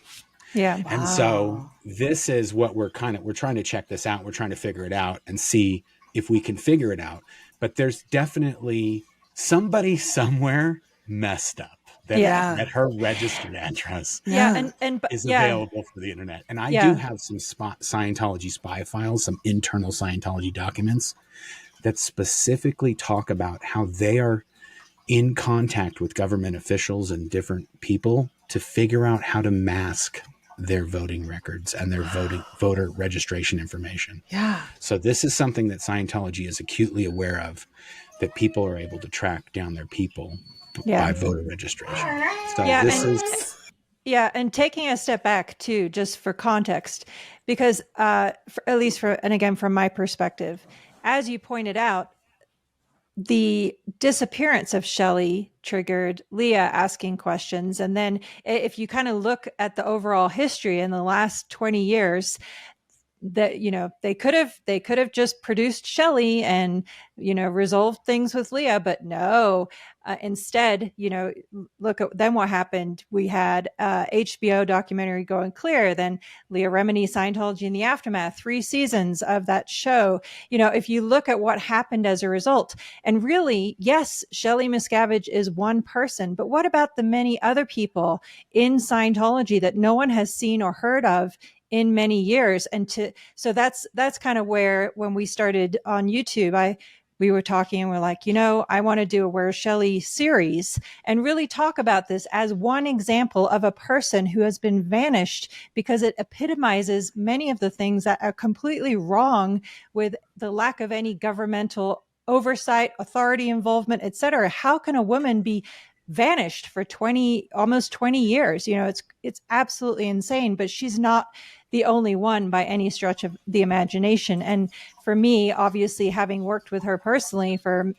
Speaker 10: Yeah.
Speaker 11: And so this is what we're trying to check this out. We're trying to figure it out and see if we can figure it out. But there's definitely somebody somewhere messed up that her registered address is available for the internet. And I do have some Scientology spy files, some internal Scientology documents that specifically talk about how they are in contact with government officials and different people to figure out how to mask their voting records and their voter registration information.
Speaker 9: Yeah.
Speaker 11: So this is something that Scientology is acutely aware of, that people are able to track down their people by voter registration. So
Speaker 10: and taking a step back too, just for context, because and again, from my perspective, as you pointed out, the disappearance of Shelly triggered Leah asking questions. And then if you kind of look at the overall history in the last 20 years, that, they could have just produced Shelly and, resolved things with Leah, but no, instead, look at then what happened. We had HBO documentary Going Clear, then Leah Remini, Scientology in the Aftermath, 3 seasons of that show. If you look at what happened as a result, and really, yes, Shelly Miscavige is one person, but what about the many other people in Scientology that no one has seen or heard of in many years? And so that's kind of where, when we started on YouTube, we were talking and we're like, I want to do a Where's Shelly series and really talk about this as one example of a person who has been vanished, because it epitomizes many of the things that are completely wrong with the lack of any governmental oversight, authority involvement, etc. How can a woman be vanished for almost 20 years. It's absolutely insane, but she's not the only one by any stretch of the imagination. And for me, obviously, having worked with her personally for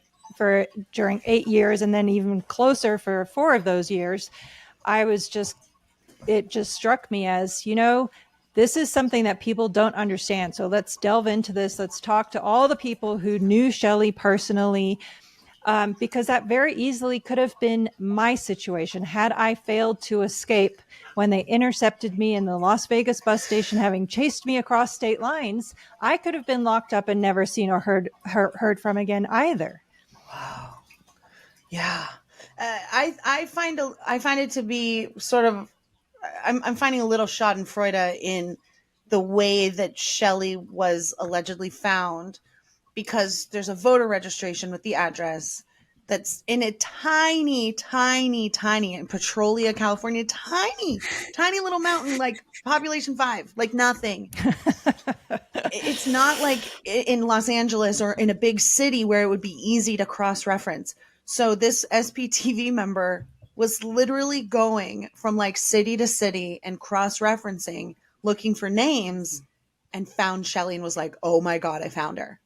Speaker 10: during 8 years, and then even closer for 4 of those years, it just struck me as, this is something that people don't understand. So let's delve into this. Let's talk to all the people who knew Shelly personally, because that very easily could have been my situation. Had I failed to escape when they intercepted me in the Las Vegas bus station, having chased me across state lines, I could have been locked up and never seen or heard from again either.
Speaker 9: Wow. Yeah. I find it to be sort of, I'm finding a little schadenfreude in the way that Shelly was allegedly found, because there's a voter registration with the address that's in a tiny in Petrolia, California, tiny little mountain, like population 5, like nothing. It's not like in Los Angeles or in a big city where it would be easy to cross-reference. So this SPTV member was literally going from like city to city and cross-referencing, looking for names, and found Shelly and was like, oh my God, I found her.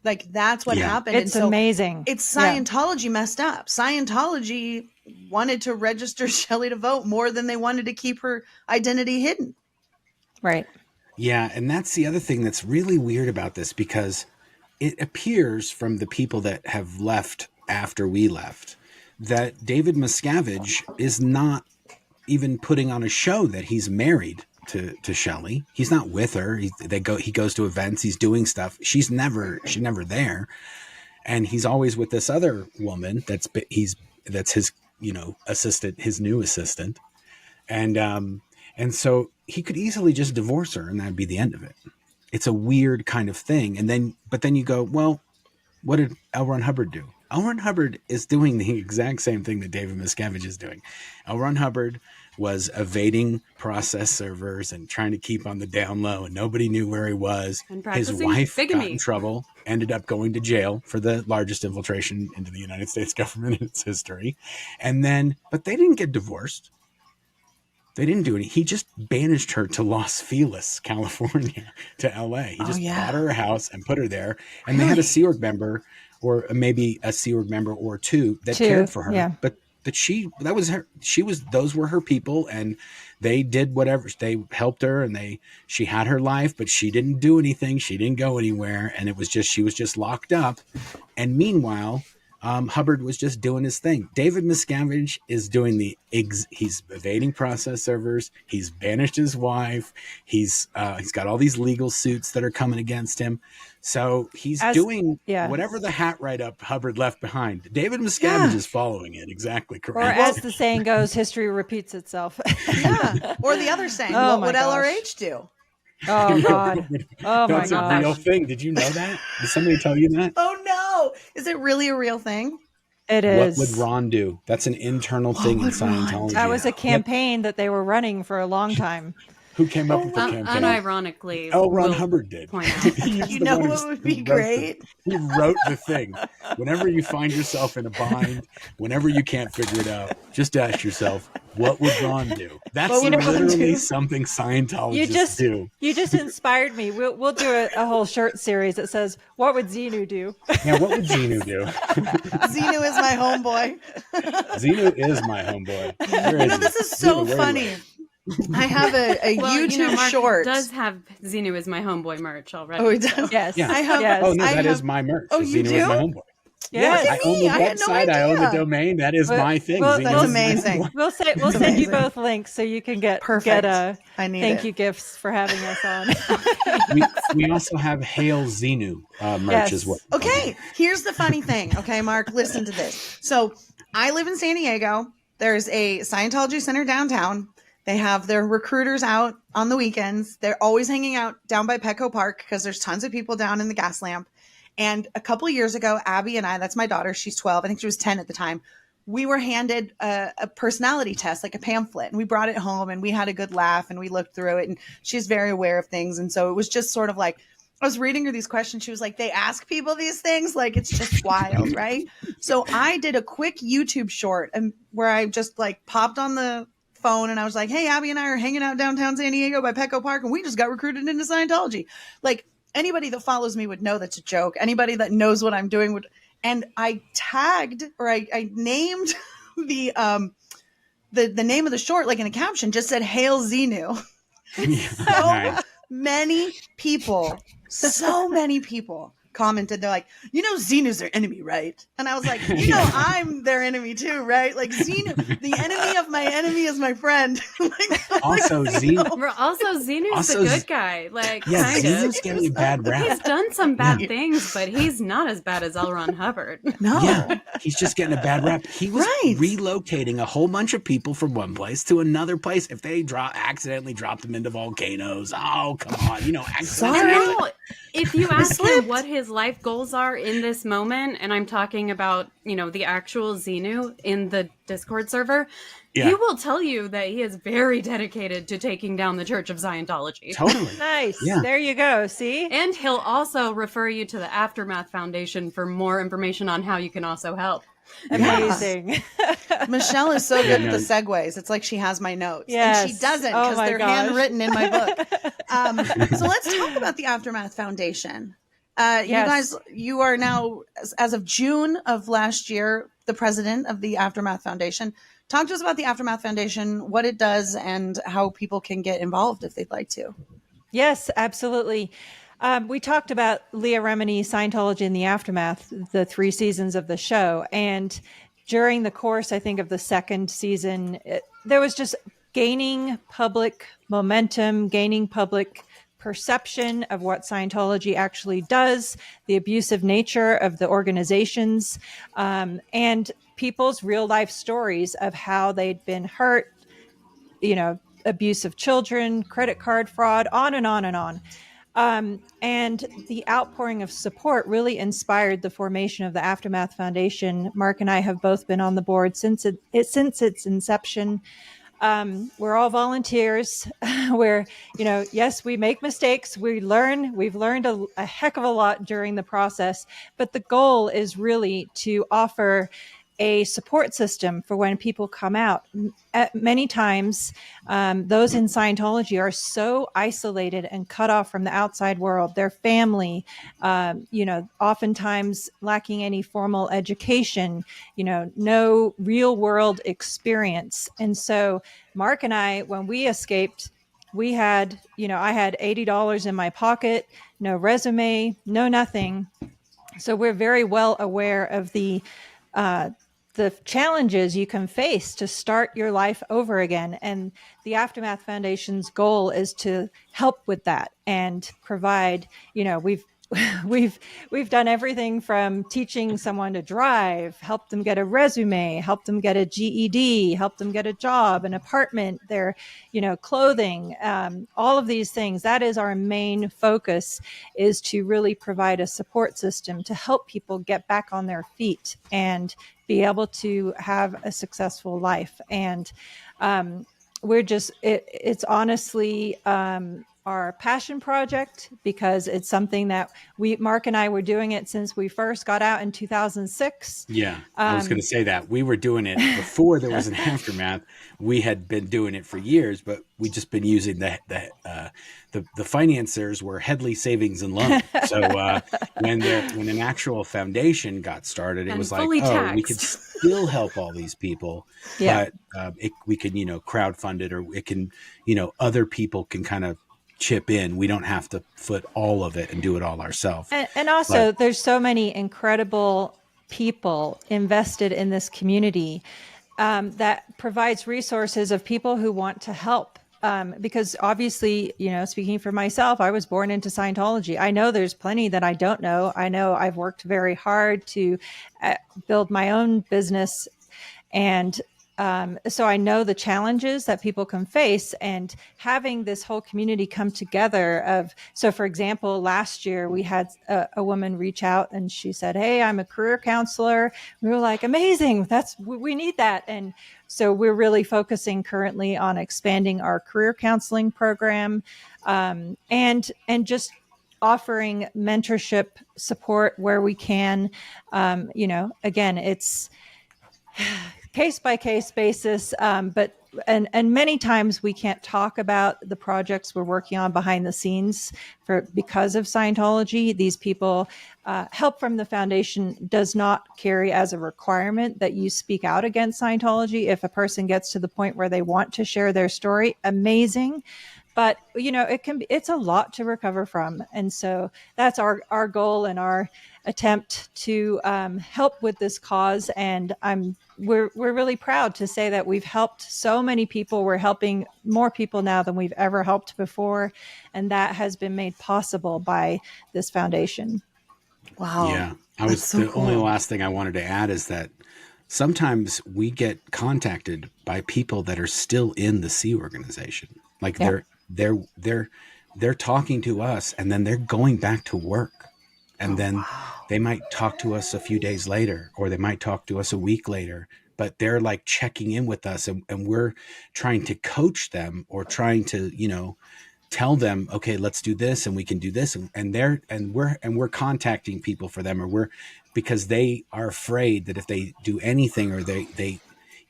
Speaker 9: Like, that's what happened.
Speaker 10: It's amazing.
Speaker 9: It's Scientology messed up. Scientology wanted to register Shelly to vote more than they wanted to keep her identity hidden.
Speaker 10: Right.
Speaker 11: Yeah. And that's the other thing that's really weird about this, because it appears from the people that have left after we left that David Miscavige is not even putting on a show that he's married to Shelly. He's not with her. He goes to events. He's doing stuff. She's never there. And he's always with this other woman that's his, assistant, his new assistant. And so he could easily just divorce her and that'd be the end of it. It's a weird kind of thing. But then you go, well, what did L. Ron Hubbard do? L. Ron Hubbard is doing the exact same thing that David Miscavige is doing. L. Ron Hubbard was evading process servers and trying to keep on the down low, and nobody knew where he was. His wife got in trouble, ended up going to jail for the largest infiltration into the United States government in its history. But they didn't get divorced. They didn't do any. He just banished her to Los Feliz, California, to LA. He just bought her a house and put her there. And they had a Sea Org member, or maybe a Sea Org member or two that cared for her.
Speaker 10: Yeah.
Speaker 11: But that was her. Those were her people, and they did whatever. They helped her, and she had her life, but she didn't do anything. She didn't go anywhere, and she was just locked up. And meanwhile, Hubbard was just doing his thing. David Miscavige is doing he's evading process servers. He's banished his wife. He's got all these legal suits that are coming against him. So he's doing whatever the hat write-up Hubbard left behind. David Miscavige is following it exactly correct.
Speaker 10: Or as the saying goes, history repeats itself.
Speaker 9: Yeah. Or the other saying, what would LRH do?
Speaker 10: Oh, God. Oh, my
Speaker 11: That's a real thing. Did you know that? Did somebody tell you that?
Speaker 9: Oh, no. Is it really a real thing?
Speaker 10: It is.
Speaker 11: What would Ron do? That's an internal thing in Scientology.
Speaker 10: That was a campaign that they were running for a long time.
Speaker 11: Who came up with the campaign?
Speaker 12: Unironically,
Speaker 11: Ron Hubbard did.
Speaker 9: You know what would be great?
Speaker 11: He wrote the thing. Whenever you find yourself in a bind, whenever you can't figure it out, just ask yourself, what would Ron do? That's literally something Scientologists do.
Speaker 10: You just inspired me. We'll do a whole shirt series that says, what would Xenu do?
Speaker 11: Yeah, what would Xenu do?
Speaker 9: Xenu is my homeboy.
Speaker 11: Xenu is my homeboy.
Speaker 9: This is so funny. I have a YouTube
Speaker 12: Marc
Speaker 9: short.
Speaker 12: Does have Xenu is my homeboy merch already.
Speaker 9: Oh, he does.
Speaker 12: So.
Speaker 10: Yes.
Speaker 9: I have.
Speaker 10: Yes.
Speaker 11: Oh no, that is my merch.
Speaker 9: Oh, you
Speaker 11: Xenu
Speaker 9: do?
Speaker 11: is my homeboy.
Speaker 10: Yes.
Speaker 11: I own the website. I own the domain. That is my thing.
Speaker 10: Well,
Speaker 9: that's amazing.
Speaker 10: We'll send you both links so you can get thank you gifts for having us on.
Speaker 11: we also have Hail Xenu merch as well.
Speaker 9: Okay, here's the funny thing. Okay, Mark, listen to this. So I live in San Diego. There's a Scientology center downtown. They have their recruiters out on the weekends. They're always hanging out down by Petco Park because there's tons of people down in the gas lamp. And a couple of years ago, Abby and I, that's my daughter, she's 12. I think she was 10 at the time. We were handed a personality test, like a pamphlet, and we brought it home and we had a good laugh and we looked through it, and she's very aware of things. And so it was just sort of like I was reading her these questions. She was like, they ask people these things. Like, it's just wild, right? So I did a quick YouTube short where I just like popped on the phone and I was like, hey, Abby and I are hanging out downtown San Diego by Petco Park and we just got recruited into Scientology. Like, anybody that follows me would know that's a joke. Anybody that knows what I'm doing would. And I tagged, or I named the name of the short, like in a caption, just said, Hail Xenu. So many people commented. They're like, Xenu's their enemy, right? And I was like, I'm their enemy too, right? Like, Xenu, the enemy of my enemy is my friend.
Speaker 12: Xenu's the good guy. Like,
Speaker 11: Xenu's getting a bad rap.
Speaker 12: He's done some bad things, but he's not as bad as L. Ron Hubbard.
Speaker 9: No.
Speaker 11: Yeah, he's just getting a bad rap. He was relocating a whole bunch of people from one place to another place. If they accidentally dropped them into volcanoes, oh, come on.
Speaker 12: If you ask him what his life goals are in this moment, and I'm talking about, the actual Xenu in the Discord server, he will tell you that he is very dedicated to taking down the Church of Scientology.
Speaker 11: Totally.
Speaker 10: Nice. Yeah. There you go. See?
Speaker 12: And he'll also refer you to the Aftermath Foundation for more information on how you can also help.
Speaker 10: Amazing.
Speaker 9: Michelle is so good at the segues. It's like she has my notes.
Speaker 10: Yes.
Speaker 9: And she doesn't because they're handwritten in my book. So let's talk about the Aftermath Foundation. You guys, you are now, as of June of last year, the president of the Aftermath Foundation. Talk to us about the Aftermath Foundation, what it does, and how people can get involved if they'd like to.
Speaker 10: Yes, absolutely. We talked about Leah Remini's Scientology in the Aftermath, the 3 seasons of the show. And during the course, I think, of the second season, there was just gaining public momentum, gaining public perception of what Scientology actually does, the abusive nature of the organizations, and people's real life stories of how they'd been hurt, abuse of children, credit card fraud, on and on and on. And the outpouring of support really inspired the formation of the Aftermath Foundation. Marc and I have both been on the board since its inception. We're all volunteers. Yes, we make mistakes. We've learned a heck of a lot during the process, but the goal is really to offer a support system for when people come out. Many times, those in Scientology are so isolated and cut off from the outside world, their family, oftentimes lacking any formal education, no real world experience. And so Marc and I, when we escaped, we had, I had $80 in my pocket, no resume, no nothing. So we're very well aware of the challenges you can face to start your life over again. And the Aftermath Foundation's goal is to help with that and provide, we've done everything from teaching someone to drive, help them get a resume, help them get a GED, help them get a job, an apartment, their, clothing, all of these things. That is our main focus, is to really provide a support system to help people get back on their feet and be able to have a successful life. And it's honestly our passion project, because it's something that Marc and I were doing it since we first got out in 2006.
Speaker 11: Yeah, I was going to say that. We were doing it before there was an Aftermath. We had been doing it for years, but we just been using the financiers were Headley Savings and Loan. So when an actual foundation got started, it was like, we could still help all these people, but we can crowdfund it, or it can other people can kind of chip in. We don't have to foot all of it and do it all ourselves.
Speaker 10: And also, there's so many incredible people invested in this community that provides resources of people who want to help. Because obviously, speaking for myself, I was born into Scientology. I know there's plenty that I don't know. I know I've worked very hard to build my own business. And so I know the challenges that people can face, and having this whole community come together so for example, last year we had a woman reach out and she said, hey, I'm a career counselor. We were like, amazing. We need that. And so we're really focusing currently on expanding our career counseling program, and just offering mentorship support where we can. Again, it's case by case basis, but many times we can't talk about the projects we're working on behind the scenes because of Scientology. These people, help from the foundation does not carry as a requirement that you speak out against Scientology. If a person gets to the point where they want to share their story, amazing. But, it's a lot to recover from. And so that's our goal and our attempt to help with this cause. And we're really proud to say that we've helped so many people. We're helping more people now than we've ever helped before. And that has been made possible by this foundation.
Speaker 9: Wow.
Speaker 11: Yeah. Only last thing I wanted to add is that sometimes we get contacted by people that are still in the Sea organization. Like they're talking to us and then they're going back to work. And then they might talk to us a few days later, or they might talk to us a week later, but they're like checking in with us, and we're trying to coach them or trying to, tell them, okay, let's do this and we can do this. And we're contacting people for them, because they are afraid that if they do anything, or they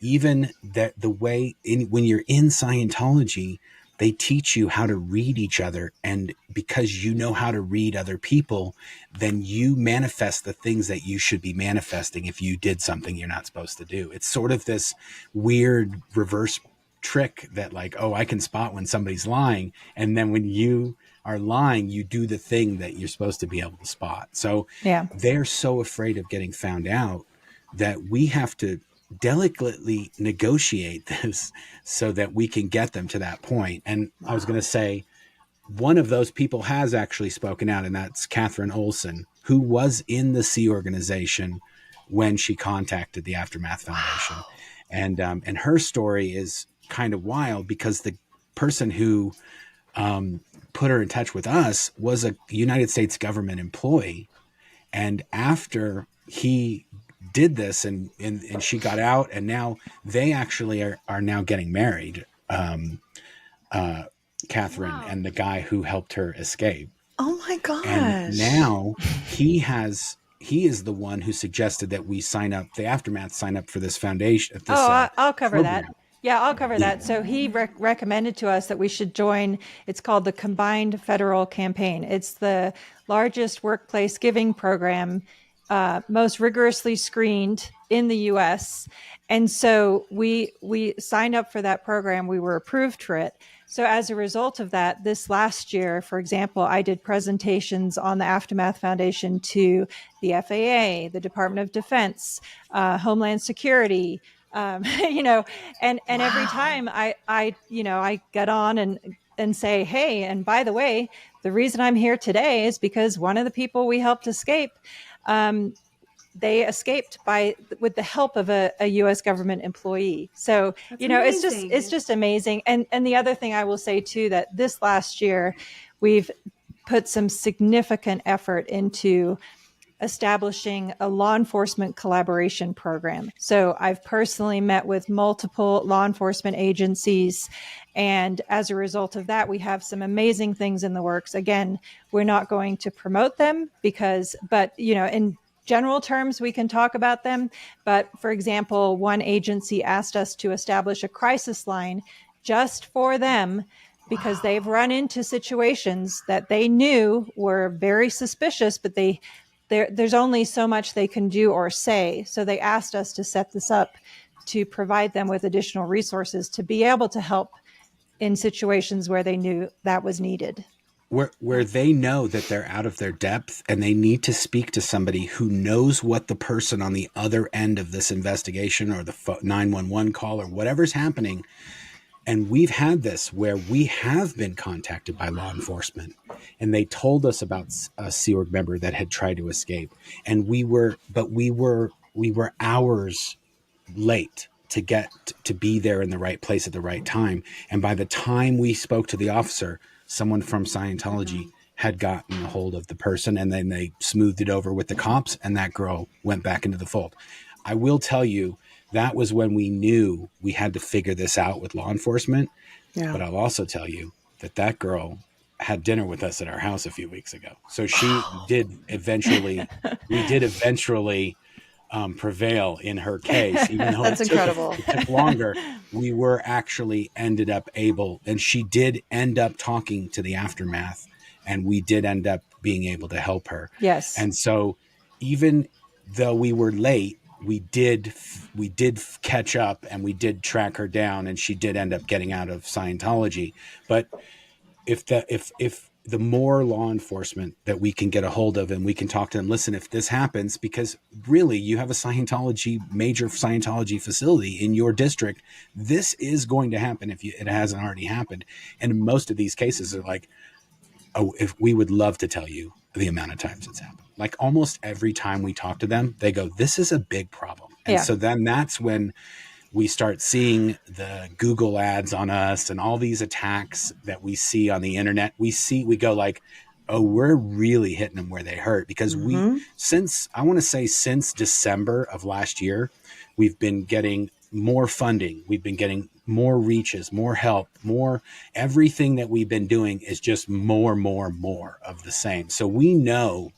Speaker 11: even that the way when you're in Scientology, they teach you how to read each other. And because you know how to read other people, then you manifest the things that you should be manifesting if you did something you're not supposed to do. It's sort of this weird reverse trick that I can spot when somebody's lying. And then when you are lying, you do the thing that you're supposed to be able to spot. So they're so afraid of getting found out that we have to delicately negotiate this so that we can get them to that point. And I was going to say, one of those people has actually spoken out, and that's Catherine Olson, who was in the Sea organization when she contacted the Aftermath Foundation. And her story is kind of wild, because the person who put her in touch with us was a United States government employee. And after he did this and she got out, and now they actually are now getting married, Catherine and the guy who helped her escape.
Speaker 9: Oh my gosh.
Speaker 11: And now he is the one who suggested that we the Aftermath sign up for this foundation.
Speaker 10: I'll cover
Speaker 11: program.
Speaker 10: that. Yeah, I'll cover that. So he recommended to us that we should join. It's called the Combined Federal Campaign. It's the largest workplace giving program, most rigorously screened in the U.S. And so we signed up for that program. We were approved for it. So as a result of that, this last year, for example, I did presentations on the Aftermath Foundation to the FAA, the Department of Defense, Homeland Security, and every time I get on and say, hey, and by the way, the reason I'm here today is because one of the people we helped escape, they escaped with the help of a U.S. government employee. So, amazing. it's just amazing. And the other thing I will say too, that this last year, we've put some significant effort into establishing a law enforcement collaboration program. So I've personally met with multiple law enforcement agencies. And as a result of that, we have some amazing things in the works. Again, we're not going to promote them but in general terms, we can talk about them. But for example, one agency asked us to establish a crisis line just for them, because they've run into situations that they knew were very suspicious, but there's only so much they can do or say. So they asked us to set this up to provide them with additional resources to be able to help in situations where they knew that was needed.
Speaker 11: Where they know that they're out of their depth and they need to speak to somebody who knows what the person on the other end of this investigation or the 911 call or whatever's happening. And we've had this where we have been contacted by law enforcement, and they told us about a Sea Org member that had tried to escape. And we were hours late to get to be there in the right place at the right time. And by the time we spoke to the officer, someone from Scientology had gotten a hold of the person, and then they smoothed it over with the cops, and that girl went back into the fold. I will tell you, that was when we knew we had to figure this out with law enforcement. Yeah. But I'll also tell you that girl had dinner with us at our house a few weeks ago. So she did eventually, prevail in her case, even though
Speaker 9: That's incredible.
Speaker 11: It took longer. We were actually ended up able, and she did end up talking to the aftermath, and we did end up being able to help her.
Speaker 10: Yes.
Speaker 11: And so even though we were late, we did catch up, and we did track her down, and she did end up getting out of Scientology. But if the more law enforcement that we can get a hold of, and we can talk to them, listen, if this happens, because really you have a major Scientology facility in your district, this is going to happen if it hasn't already happened. And most of these cases are like, oh, if we would love to tell you the amount of times it's happened. Like almost every time we talk to them, they go, this is a big problem. And so then that's when we start seeing the Google ads on us and all these attacks that we see on the internet. We go like, oh, we're really hitting them where they hurt, because since December of last year, we've been getting more funding. We've been getting more reaches, more help, more, everything that we've been doing is just more of the same. So we know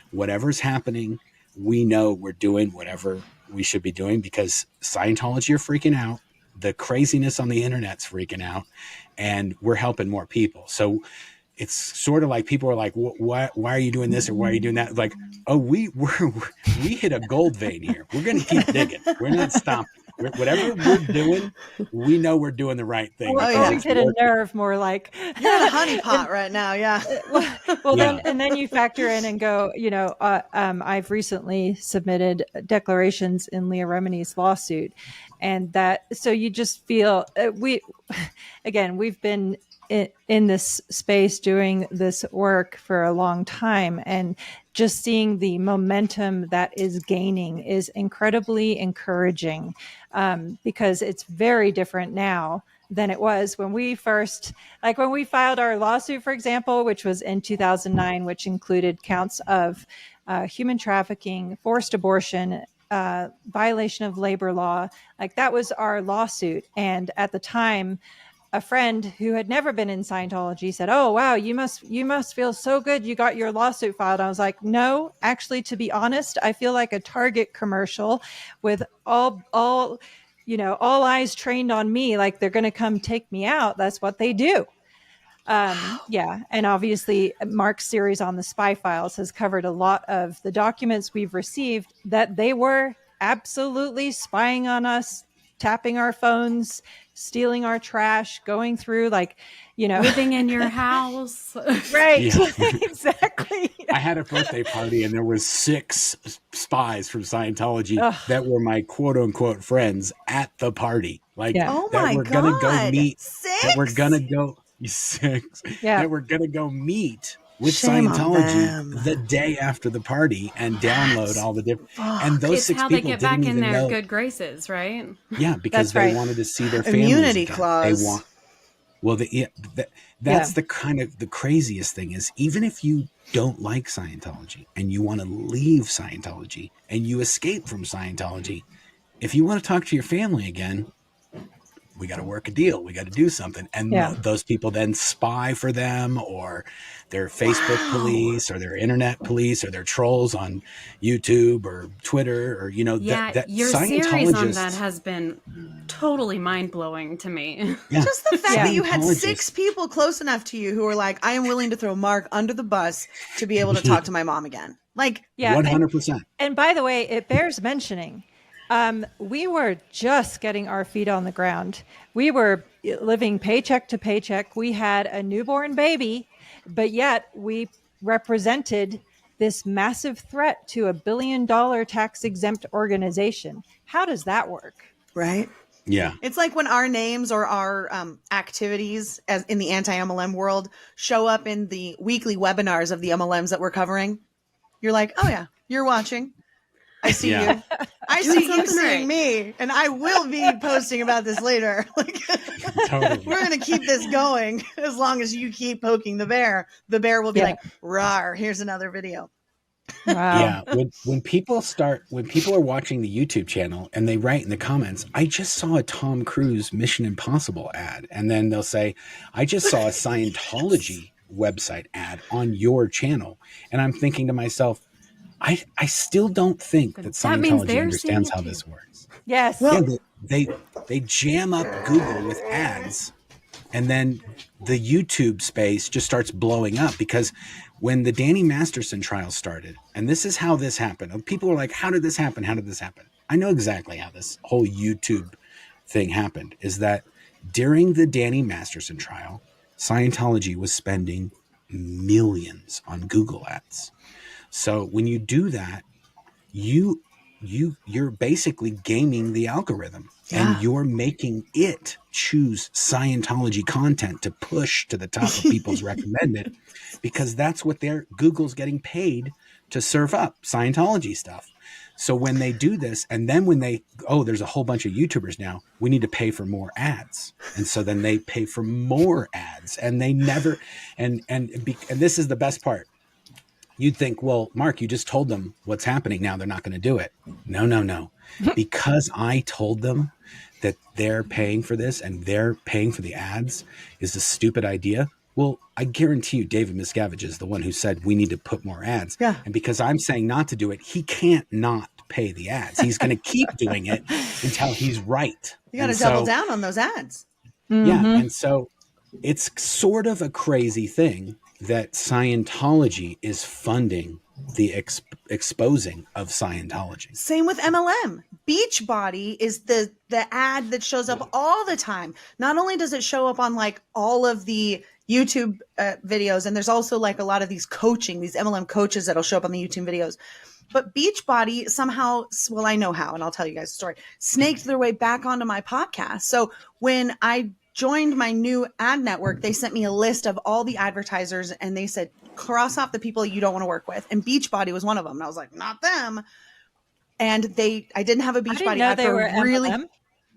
Speaker 11: whatever's happening, we know we're doing whatever we should be doing, because Scientology are freaking out. The craziness on the internet's freaking out, and we're helping more people. So it's sort of like people are like, why are you doing this? Or why are you doing that? Like, oh, we hit a gold vein here. We're going to keep digging. We're not stopping. Whatever we're doing, we know we're doing the right thing.
Speaker 10: We've hit a nerve, more like
Speaker 9: you're in a honeypot right now. Yeah.
Speaker 10: Then you factor in and go, I've recently submitted declarations in Leah Remini's lawsuit, and so you just feel we've been in this space doing this work for a long time, and just seeing the momentum that is gaining is incredibly encouraging, because it's very different now than it was when we first, like when we filed our lawsuit, for example, which was in 2009, which included counts of human trafficking, forced abortion, violation of labor law. Like that was our lawsuit. And at the time, a friend who had never been in Scientology said, "Oh, wow, you must feel so good you got your lawsuit filed." I was like, "No, actually, to be honest, I feel like a Target commercial with all eyes trained on me, like they're going to come take me out. That's what they do." And obviously Marc's series on the spy files has covered a lot of the documents we've received that they were absolutely spying on us, tapping our phones, stealing our trash, going through
Speaker 12: living in your house.
Speaker 10: Right. Yeah. Exactly.
Speaker 11: I had a birthday party and there was 6 spies from Scientology that were my quote unquote friends at the party. That we're going to go meet.
Speaker 9: 6?
Speaker 11: That we're going to go 6.
Speaker 10: Yeah.
Speaker 11: That we're going to go meet with
Speaker 9: Shame
Speaker 11: Scientology the day after the party and download all the different. And those
Speaker 12: It's
Speaker 11: 6
Speaker 12: how
Speaker 11: people
Speaker 12: they get back
Speaker 11: didn't
Speaker 12: in
Speaker 11: even
Speaker 12: their
Speaker 11: know.
Speaker 12: good graces, right?
Speaker 11: Yeah, because they wanted to see their families.
Speaker 9: Immunity
Speaker 11: again.
Speaker 9: clause.
Speaker 11: They want. Well, that's the kind of the craziest thing is, even if you don't like Scientology and you want to leave Scientology and you escape from Scientology, if you want to talk to your family again, we got to work a deal. We got to do something. And those people then spy for them, or their Facebook police, or their internet police, or their trolls on YouTube or Twitter, or, that
Speaker 12: your series on that has been totally mind-blowing to me.
Speaker 11: Yeah.
Speaker 9: Just the fact that you had 6 people close enough to you who were like, I am willing to throw Marc under the bus to be able to talk to my mom again.
Speaker 11: 100%.
Speaker 10: And by the way, it bears mentioning, we were just getting our feet on the ground. We were living paycheck to paycheck. We had a newborn baby, but yet we represented this massive threat to $1 billion tax exempt organization. How does that work?
Speaker 9: Right?
Speaker 11: Yeah.
Speaker 9: It's like when our names or our activities as in the anti-MLM world show up in the weekly webinars of the MLMs that we're covering. You're like, oh yeah, you're watching. I see you. I see you seeing me, and I will be posting about this later.
Speaker 11: Totally.
Speaker 9: We're going to keep this going as long as you keep poking the bear. The bear will be like, "Rawr, here's another video."
Speaker 10: Wow.
Speaker 11: Yeah. When people are watching the YouTube channel and they write in the comments, "I just saw a Tom Cruise Mission Impossible ad," and then they'll say, "I just saw a Scientology website ad on your channel. And I'm thinking to myself, I still don't think that Scientology understands how this works.
Speaker 10: Yes.
Speaker 11: Well, they jam up Google with ads, and then the YouTube space just starts blowing up, because when the Danny Masterson trial started, and this is how this happened. People were like, how did this happen? How did this happen? I know exactly how this whole YouTube thing happened, is that during the Danny Masterson trial, Scientology was spending millions on Google ads. So when you do that, you're basically gaming the algorithm, and you're making it choose Scientology content to push to the top of people's recommended, because that's what Google's getting paid to serve up, Scientology stuff. So when they do this, and then when there's a whole bunch of YouTubers now, we need to pay for more ads. And so then they pay for more ads, and they never, and this is the best part. You'd think, well, Mark, you just told them what's happening. Now they're not going to do it. No. Because I told them that they're paying for this and they're paying for the ads is a stupid idea. Well, I guarantee you, David Miscavige is the one who said we need to put more ads. Yeah. And because I'm saying not to do it, he can't not pay the ads. He's going to keep doing it until he's right.
Speaker 9: You got to double down on those ads.
Speaker 11: Yeah. And so it's sort of a crazy thing that Scientology is funding the exposing of Scientology.
Speaker 9: Same with MLM. Beachbody is the ad that shows up all the time. Not only does it show up on like all of the YouTube videos, and there's also like a lot of these MLM coaches that'll show up on the YouTube videos. But Beachbody somehow, well, I know how, and I'll tell you guys the story, snaked their way back onto my podcast. So when I joined my new ad network, they sent me a list of all the advertisers, and they said, cross off the people you don't want to work with. And Beachbody was one of them. And I was like, not them. And I didn't have a Beachbody ad for really. MLM?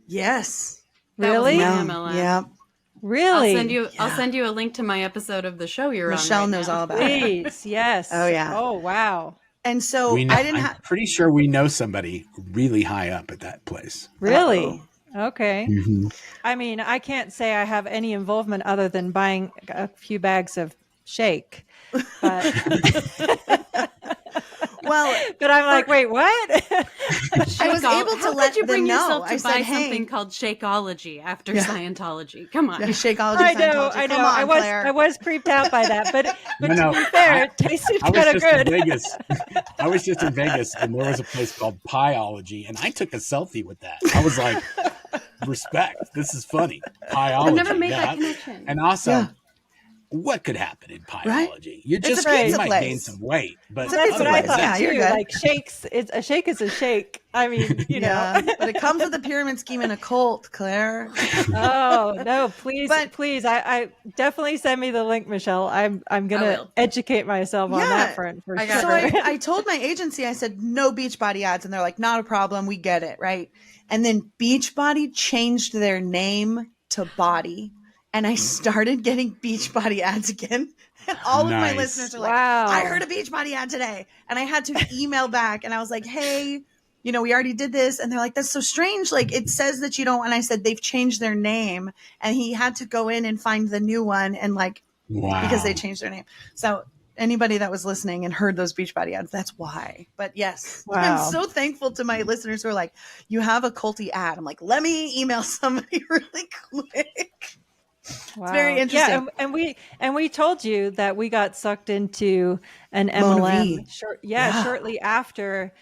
Speaker 9: Yes.
Speaker 10: Really?
Speaker 12: MLM.
Speaker 9: Yeah.
Speaker 10: Really?
Speaker 12: I'll send you a link to my episode of the show you're
Speaker 9: Michelle
Speaker 12: on.
Speaker 9: Michelle knows all about it.
Speaker 10: Please, yes.
Speaker 9: Oh yeah.
Speaker 10: Oh wow.
Speaker 9: And so
Speaker 11: I'm pretty sure we know somebody really high up at that place.
Speaker 10: Really?
Speaker 9: Uh-oh.
Speaker 10: Okay.
Speaker 11: Mm-hmm.
Speaker 10: I mean, I can't say I have any involvement other than buying a few bags of shake. But I'm like, wait, what?
Speaker 9: I was able to let
Speaker 12: you bring
Speaker 9: them know.
Speaker 12: yourself to
Speaker 9: I
Speaker 12: buy
Speaker 9: said,
Speaker 12: something called Shakeology after Scientology. Come on.
Speaker 9: Yeah, Shakeology.
Speaker 10: I know.
Speaker 9: Come on,
Speaker 10: I was creeped out by that, but to be fair, it tasted kind of good.
Speaker 11: I was just in Vegas, and there was a place called Pieology, and I took a selfie with that. I was like, respect. This is funny. Pieology.
Speaker 12: I've never made that connection.
Speaker 11: And also, what could happen in Pieology?
Speaker 9: Right?
Speaker 11: You might gain some weight, but
Speaker 10: that's what I thought.
Speaker 9: Yeah,
Speaker 10: too.
Speaker 9: you're good.
Speaker 10: Like shakes, a shake is a shake. I mean, you know,
Speaker 9: but it comes with a pyramid scheme and a cult, Claire.
Speaker 10: Oh no, please, please! I definitely send me the link, Michelle. I'm gonna educate myself on that front for sure.
Speaker 9: So I told my agency, I said no Beachbody ads, and they're like, not a problem, we get it, right? And then Beachbody changed their name to Body. And I started getting Beachbody ads again. And all of my listeners are like,
Speaker 10: wow.
Speaker 9: I heard a Beachbody ad today. And I had to email back. And I was like, hey, we already did this. And they're like, that's so strange. Like, it says that you don't. And I said, they've changed their name. And he had to go in and find the new one. And because they changed their name. So anybody that was listening and heard those Beachbody ads, that's why. But yes, I'm so thankful to my listeners who are like, you have a culty ad. I'm like, let me email somebody really quick.
Speaker 10: Wow.
Speaker 9: It's very interesting.
Speaker 10: Yeah, and we told you that we got sucked into an MLM shortly after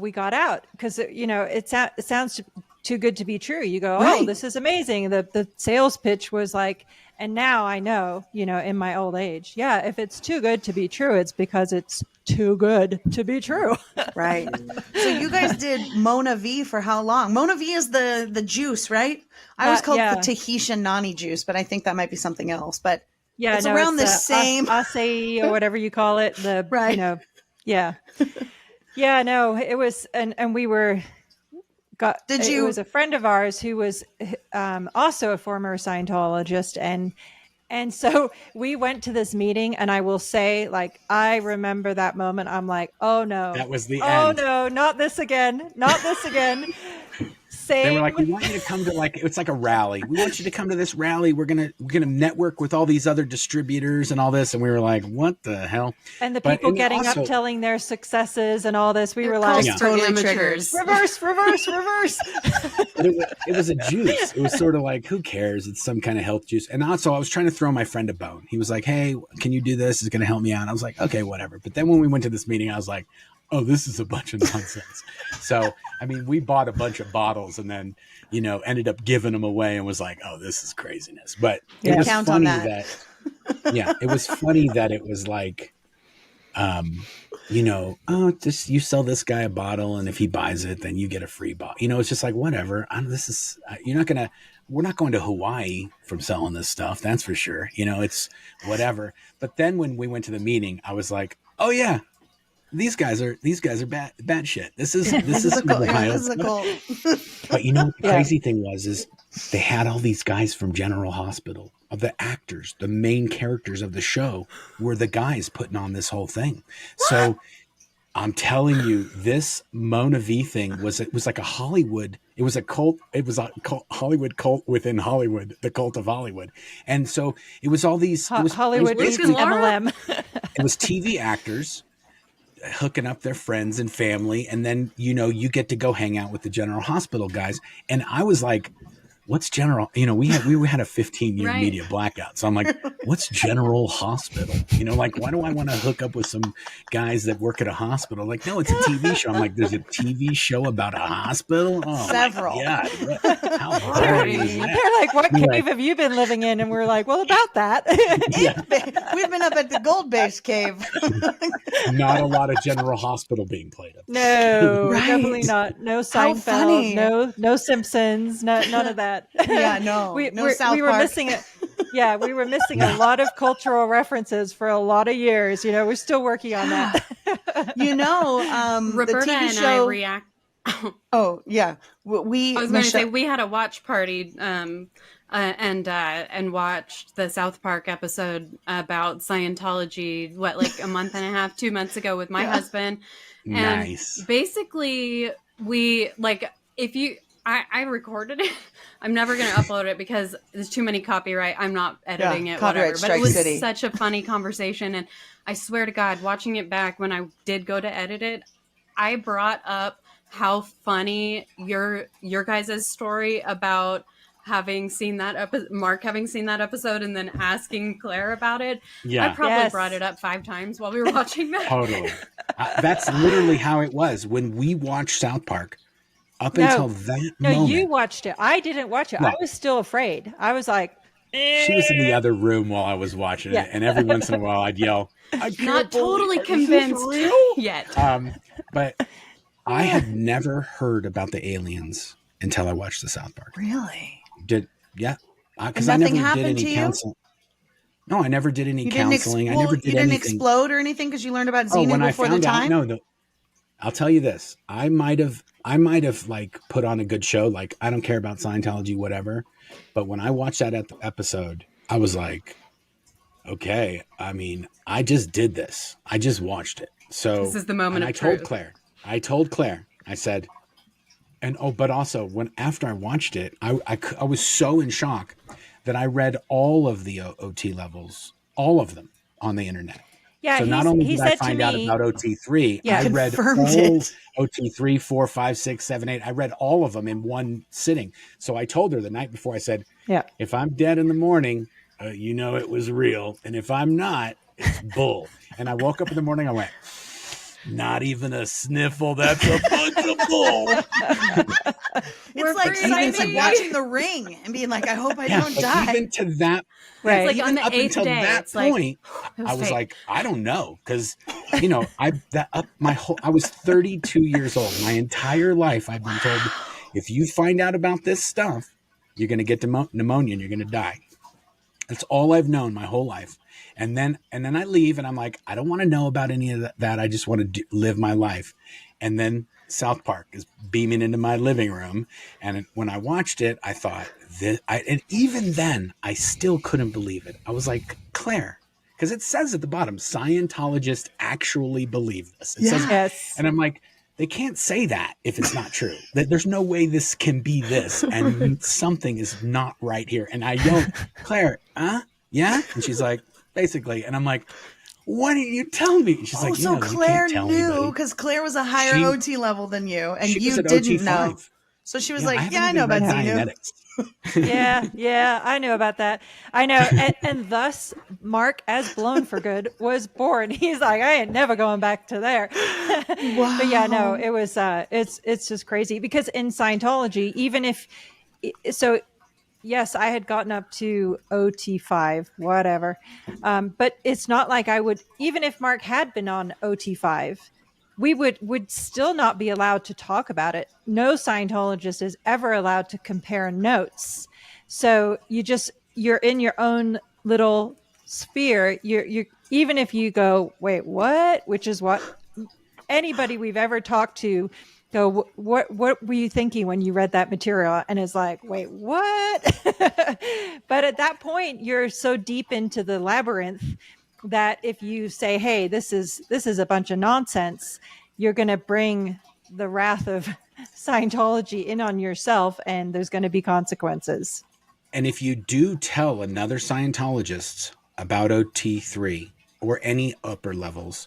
Speaker 10: we got out, because it sounds too good to be true. You go, oh, this is amazing. The sales pitch was like, and now I know, in my old age, if it's too good to be true, it's because it's too good to be true.
Speaker 9: Right. So you guys did Mona V for how long? Mona V is the juice, right? I always called it the Tahitian nani juice, but I think that might be something else. But it's around the same
Speaker 10: acai or whatever you call it. It was, and we were. It was a friend of ours who was also a former Scientologist, and so we went to this meeting, and I will say, like, I remember that moment. I'm like, oh no,
Speaker 11: that was the
Speaker 10: end. Oh
Speaker 11: end.
Speaker 10: no, not this again, not this again.
Speaker 11: They were like, we want you to come to it's like a rally. We want you to come to this rally. We're gonna network with all these other distributors and all this. And we were like, what the hell?
Speaker 10: And the people getting up telling their successes and all this. We were like,
Speaker 2: totally triggers.
Speaker 10: Reverse.
Speaker 11: It was a juice. It was sort of like, who cares? It's some kind of health juice. And also I was trying to throw my friend a bone. He was like, hey, can you do this? It's going to help me out. And I was like, okay, whatever. But then when we went to this meeting, I was like, oh, this is a bunch of nonsense. So, I mean, we bought a bunch of bottles and then, ended up giving them away and was like, oh, this is craziness. But it was funny that it was funny that it was like, just you sell this guy a bottle and if he buys it, then you get a free bottle. It's just like, whatever. We're not going to Hawaii from selling this stuff. That's for sure. It's whatever. But then when we went to the meeting, I was like, oh yeah, these guys are bad shit. This is wild. But the crazy thing is they had all these guys from General Hospital. Of the actors, the main characters of the show were the guys putting on this whole thing. What? So I'm telling you, this Mona V thing was like a Hollywood. It was a cult. It was a Hollywood cult within Hollywood, the cult of Hollywood. And so it was all these
Speaker 10: Hollywood MLM.
Speaker 11: It was TV actors hooking up their friends and family, and then you get to go hang out with the General Hospital guys. And I was like, what's General? We had a 15-year media blackout. So I'm like, what's General Hospital? Why do I want to hook up with some guys that work at a hospital? Like, no, it's a TV show. I'm like, there's a TV show about a hospital? Oh,
Speaker 9: several.
Speaker 11: Yeah. How hard is that?
Speaker 10: They're like, what cave have you been living in? And we're like, well, about that.
Speaker 9: We've been up at the Gold Base cave.
Speaker 11: Not a lot of General Hospital being played up.
Speaker 10: No, definitely not. No Seinfeld. No Simpsons. None of that.
Speaker 9: Yeah, no.
Speaker 10: We
Speaker 9: South
Speaker 10: were
Speaker 9: Park.
Speaker 10: missing it. Yeah, we were missing a lot of cultural references for a lot of years. We're still working on that.
Speaker 12: Roberta
Speaker 9: the TV
Speaker 12: and
Speaker 9: show...
Speaker 12: I react.
Speaker 9: Oh yeah,
Speaker 12: I was going to say we had a watch party and watched the South Park episode about Scientology. Like a month and a half, 2 months ago with my husband.
Speaker 11: Nice.
Speaker 12: And basically, we I recorded it. I'm never going to upload it because there's too many copyright. I'm not editing it, whatever. But it was such a funny conversation. And I swear to God, watching it back when I did go to edit it, I brought up how funny your guys' story about having seen that Mark having seen that episode and then asking Claire about it.
Speaker 11: Yeah.
Speaker 12: I probably brought it up 5 times while we were watching that.
Speaker 11: Totally. That's literally how it was when we watched South Park. Until that moment.
Speaker 10: No, you watched it. I didn't watch it. No. I was still afraid. I was like,
Speaker 11: She was in the other room while I was watching it, and every once in a while I'd yell, I can't
Speaker 12: not totally convinced yet.
Speaker 11: But I had never heard about the aliens until I watched the South Park.
Speaker 9: Really?
Speaker 11: Because I never did any counseling. No, I never did any counseling. I never did anything.
Speaker 9: You didn't explode or anything because you learned about Xenu before the time?
Speaker 11: I'll tell you this. I might have like put on a good show. Like, I don't care about Scientology, whatever. But when I watched that episode, I was like, okay, I mean, I just did this. I just watched it. So
Speaker 12: this is the moment of
Speaker 11: truth. I told Claire, I said, but also after I watched it, I was so in shock that I read all of the OT levels, all of them on the internet.
Speaker 10: Yeah,
Speaker 11: so not only did I find out about OT3, I read all OT3, 4, 5, 6, 7, 8. I read all of them in one sitting. So I told her the night before, I said, if I'm dead in the morning, it was real. And if I'm not, it's bull. And I woke up in the morning, I went, not even a sniffle. That's a bunch of bull.
Speaker 9: It's like watching The Ring and being like, I hope I don't die.
Speaker 11: Even to that,
Speaker 12: right? Like on the
Speaker 11: up
Speaker 12: 8th
Speaker 11: until
Speaker 12: day,
Speaker 11: that point, I was like, I don't know, because I was 32 years old. My entire life, I've been told, if you find out about this stuff, you're going to get pneumonia and you're going to die. That's all I've known my whole life. And then I leave and I'm like, I don't want to know about any of that. I just want to live my life. And then South Park is beaming into my living room. And when I watched it, I thought and even then I still couldn't believe it. I was like, Claire, because it says at the bottom, Scientologists actually believe this. It says, and I'm like, they can't say that if it's not true. That there's no way this can be this, and something is not right here. And I yelled, Claire, yeah? And she's like, basically. And I'm like, why didn't you tell me? She's like,
Speaker 9: so Claire knew because Claire was a higher OT level than you, and you didn't know. So she was like, yeah, I know about Xenu.
Speaker 10: yeah, I know about that. I know. And thus, Marc, as Blown for Good, was born. He's like, I ain't never going back to there. Wow. But yeah, no, it was, it's just crazy because in Scientology, even if, so yes, I had gotten up to OT5, whatever. But it's not like I would, even if Marc had been on OT5, we would still not be allowed to talk about it. No Scientologist is ever allowed to compare notes. So you're in your own little sphere. You're even if you go, wait, what? Which is what anybody we've ever talked to go, what were you thinking when you read that material? And it's like, wait, what? But at that point, you're so deep into the labyrinth that if you say, hey, this is a bunch of nonsense, you're going to bring the wrath of Scientology in on yourself, and there's going to be consequences.
Speaker 11: And if you do tell another Scientologist about OT3 or any upper levels,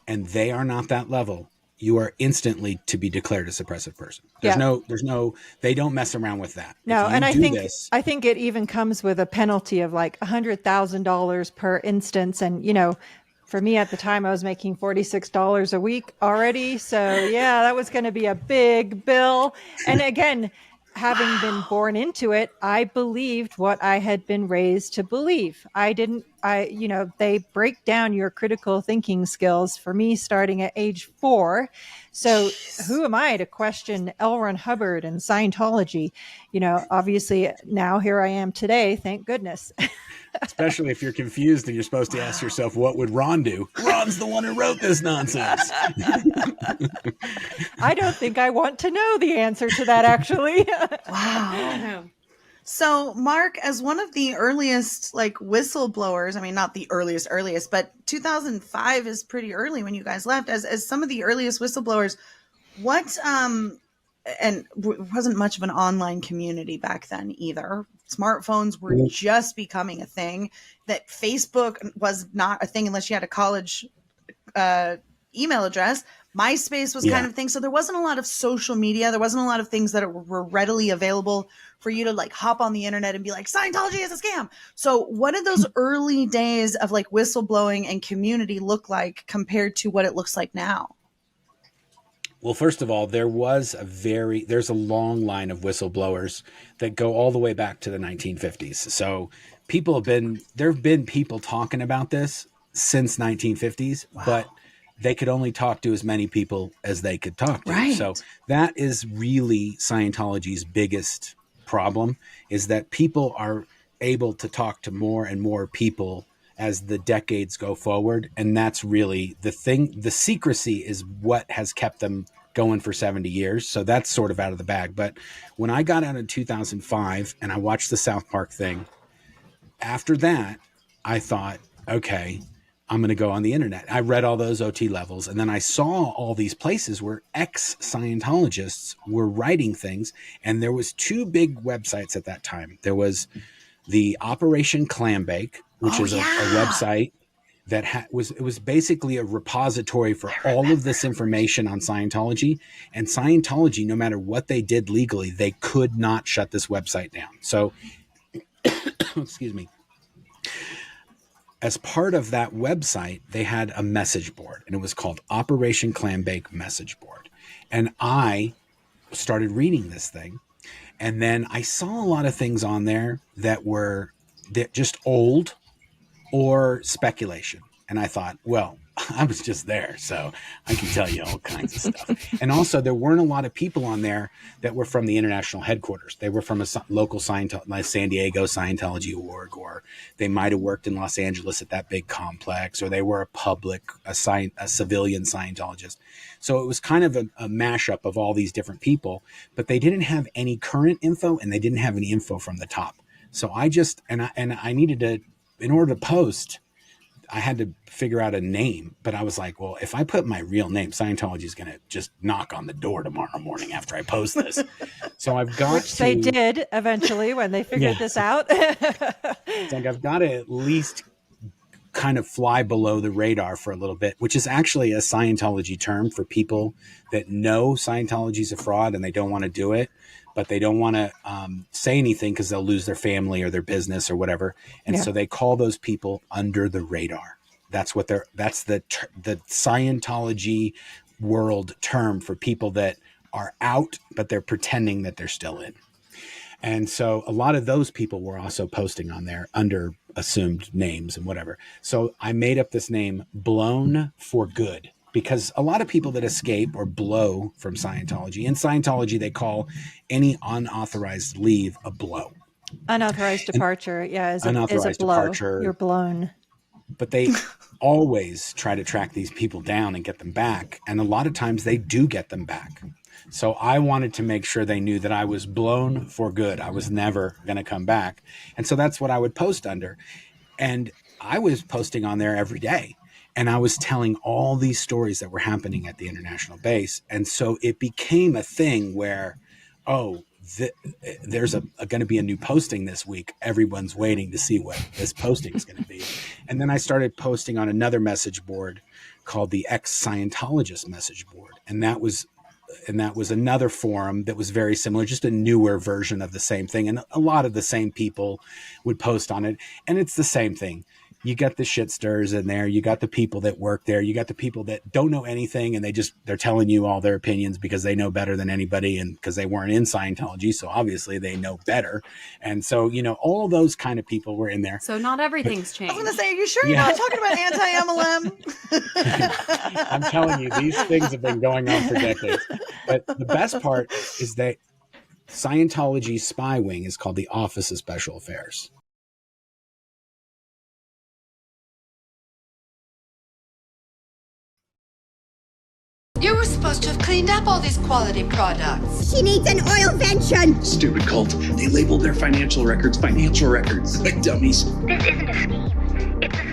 Speaker 11: and they are not that level, you are instantly to be declared a suppressive person. There's no, they don't mess around with that.
Speaker 10: No, and I think it even comes with a penalty of like $100,000 per instance. And, for me at the time, I was making $46 a week already. So yeah, that was going to be a big bill. And again, having been born into it, I believed what I had been raised to believe. They break down your critical thinking skills for me starting at age 4. So who am I to question L. Ron Hubbard and Scientology? Obviously now here I am today. Thank goodness.
Speaker 11: Especially if you're confused and you're supposed to ask yourself, what would Ron do? Ron's the one who wrote this nonsense.
Speaker 10: I don't think I want to know the answer to that, actually.
Speaker 9: Wow. So Marc, as one of the earliest whistleblowers, I mean, not the earliest, but 2005 is pretty early when you guys left. As some of the earliest whistleblowers, what, and it wasn't much of an online community back then either. Smartphones were just becoming a thing. That Facebook was not a thing unless you had a college email address. MySpace was kind of a thing. So there wasn't a lot of social media. There wasn't a lot of things that were readily available for you to hop on the internet and be like, Scientology is a scam. So what did those early days of whistleblowing and community look like compared to what it looks like now?
Speaker 11: Well, first of all, there's a long line of whistleblowers that go all the way back to the 1950s. So there have been people talking about this since 1950s, but they could only talk to as many people as they could talk to. Right. So that is really Scientology's biggest problem, is that people are able to talk to more and more people as the decades go forward. And that's really the thing. The secrecy is what has kept them going for 70 years. So that's sort of out of the bag. But when I got out in 2005 and I watched the South Park thing, after that, I thought, okay, I'm going to go on the internet. I read all those OT levels, and then I saw all these places where ex-Scientologists were writing things. And there was 2 big websites at that time. There was the Operation Clambake, which is a website that was basically a repository for all of this information on Scientology. And Scientology, no matter what they did legally, they could not shut this website down. So, excuse me. As part of that website, they had a message board, and it was called Operation Clambake Message Board. And I started reading this thing, and then I saw a lot of things on there that were just old or speculation. And I thought, well, I was just there, so I can tell you all kinds of stuff. And also, there weren't a lot of people on there that were from the international headquarters. They were from a local Scientology, like San Diego Scientology org, or they might have worked in Los Angeles at that big complex, or they were a civilian Scientologist. So it was kind of a mashup of all these different people, but they didn't have any current info, and they didn't have any info from the top. So I needed to, in order to post, I had to figure out a name, but I was like, well, if I put my real name, Scientology is going to just knock on the door tomorrow morning after I post this. So I've got
Speaker 10: Which they did eventually when they figured this out.
Speaker 11: It's like I've got to at least kind of fly below the radar for a little bit, which is actually a Scientology term for people that know Scientology is a fraud and they don't want to do it, but they don't want to say anything because they'll lose their family or their business or whatever. And so they call those people under the radar. That's the Scientology world term for people that are out, but they're pretending that they're still in. And so a lot of those people were also posting on there under assumed names and whatever. So I made up this name, Blown for Good, because a lot of people that escape or blow from Scientology, in Scientology, they call any unauthorized leave a blow.
Speaker 10: Unauthorized departure, is a blow.
Speaker 11: Departure.
Speaker 10: You're blown.
Speaker 11: But they always try to track these people down and get them back. And a lot of times they do get them back. So I wanted to make sure they knew that I was blown for good. I was never going to come back. And so that's what I would post under. And I was posting on there every day. And I was telling all these stories that were happening at the international base. And so it became a thing where, there's going to be a new posting this week. Everyone's waiting to see what this posting is going to be. And then I started posting on another message board called the Ex-Scientologist message board. And that was another forum that was very similar, just a newer version of the same thing. And a lot of the same people would post on it. And it's the same thing. You got the shit stirrers in there. You got the people that work there. You got the people that don't know anything and they're telling you all their opinions because they know better than anybody and because they weren't in Scientology. So obviously they know better. And so, all those kind of people were in there.
Speaker 12: So not everything's changed.
Speaker 9: I was going to say, are you sure you're not talking about anti-MLM?
Speaker 11: I'm telling you, these things have been going on for decades. But the best part is that Scientology's spy wing is called the Office of Special Affairs.
Speaker 8: You were supposed to have cleaned up all these quality products.
Speaker 3: She needs an oil vention.
Speaker 6: Stupid cult. They labeled their financial records like dummies.
Speaker 1: This isn't a scheme. It's a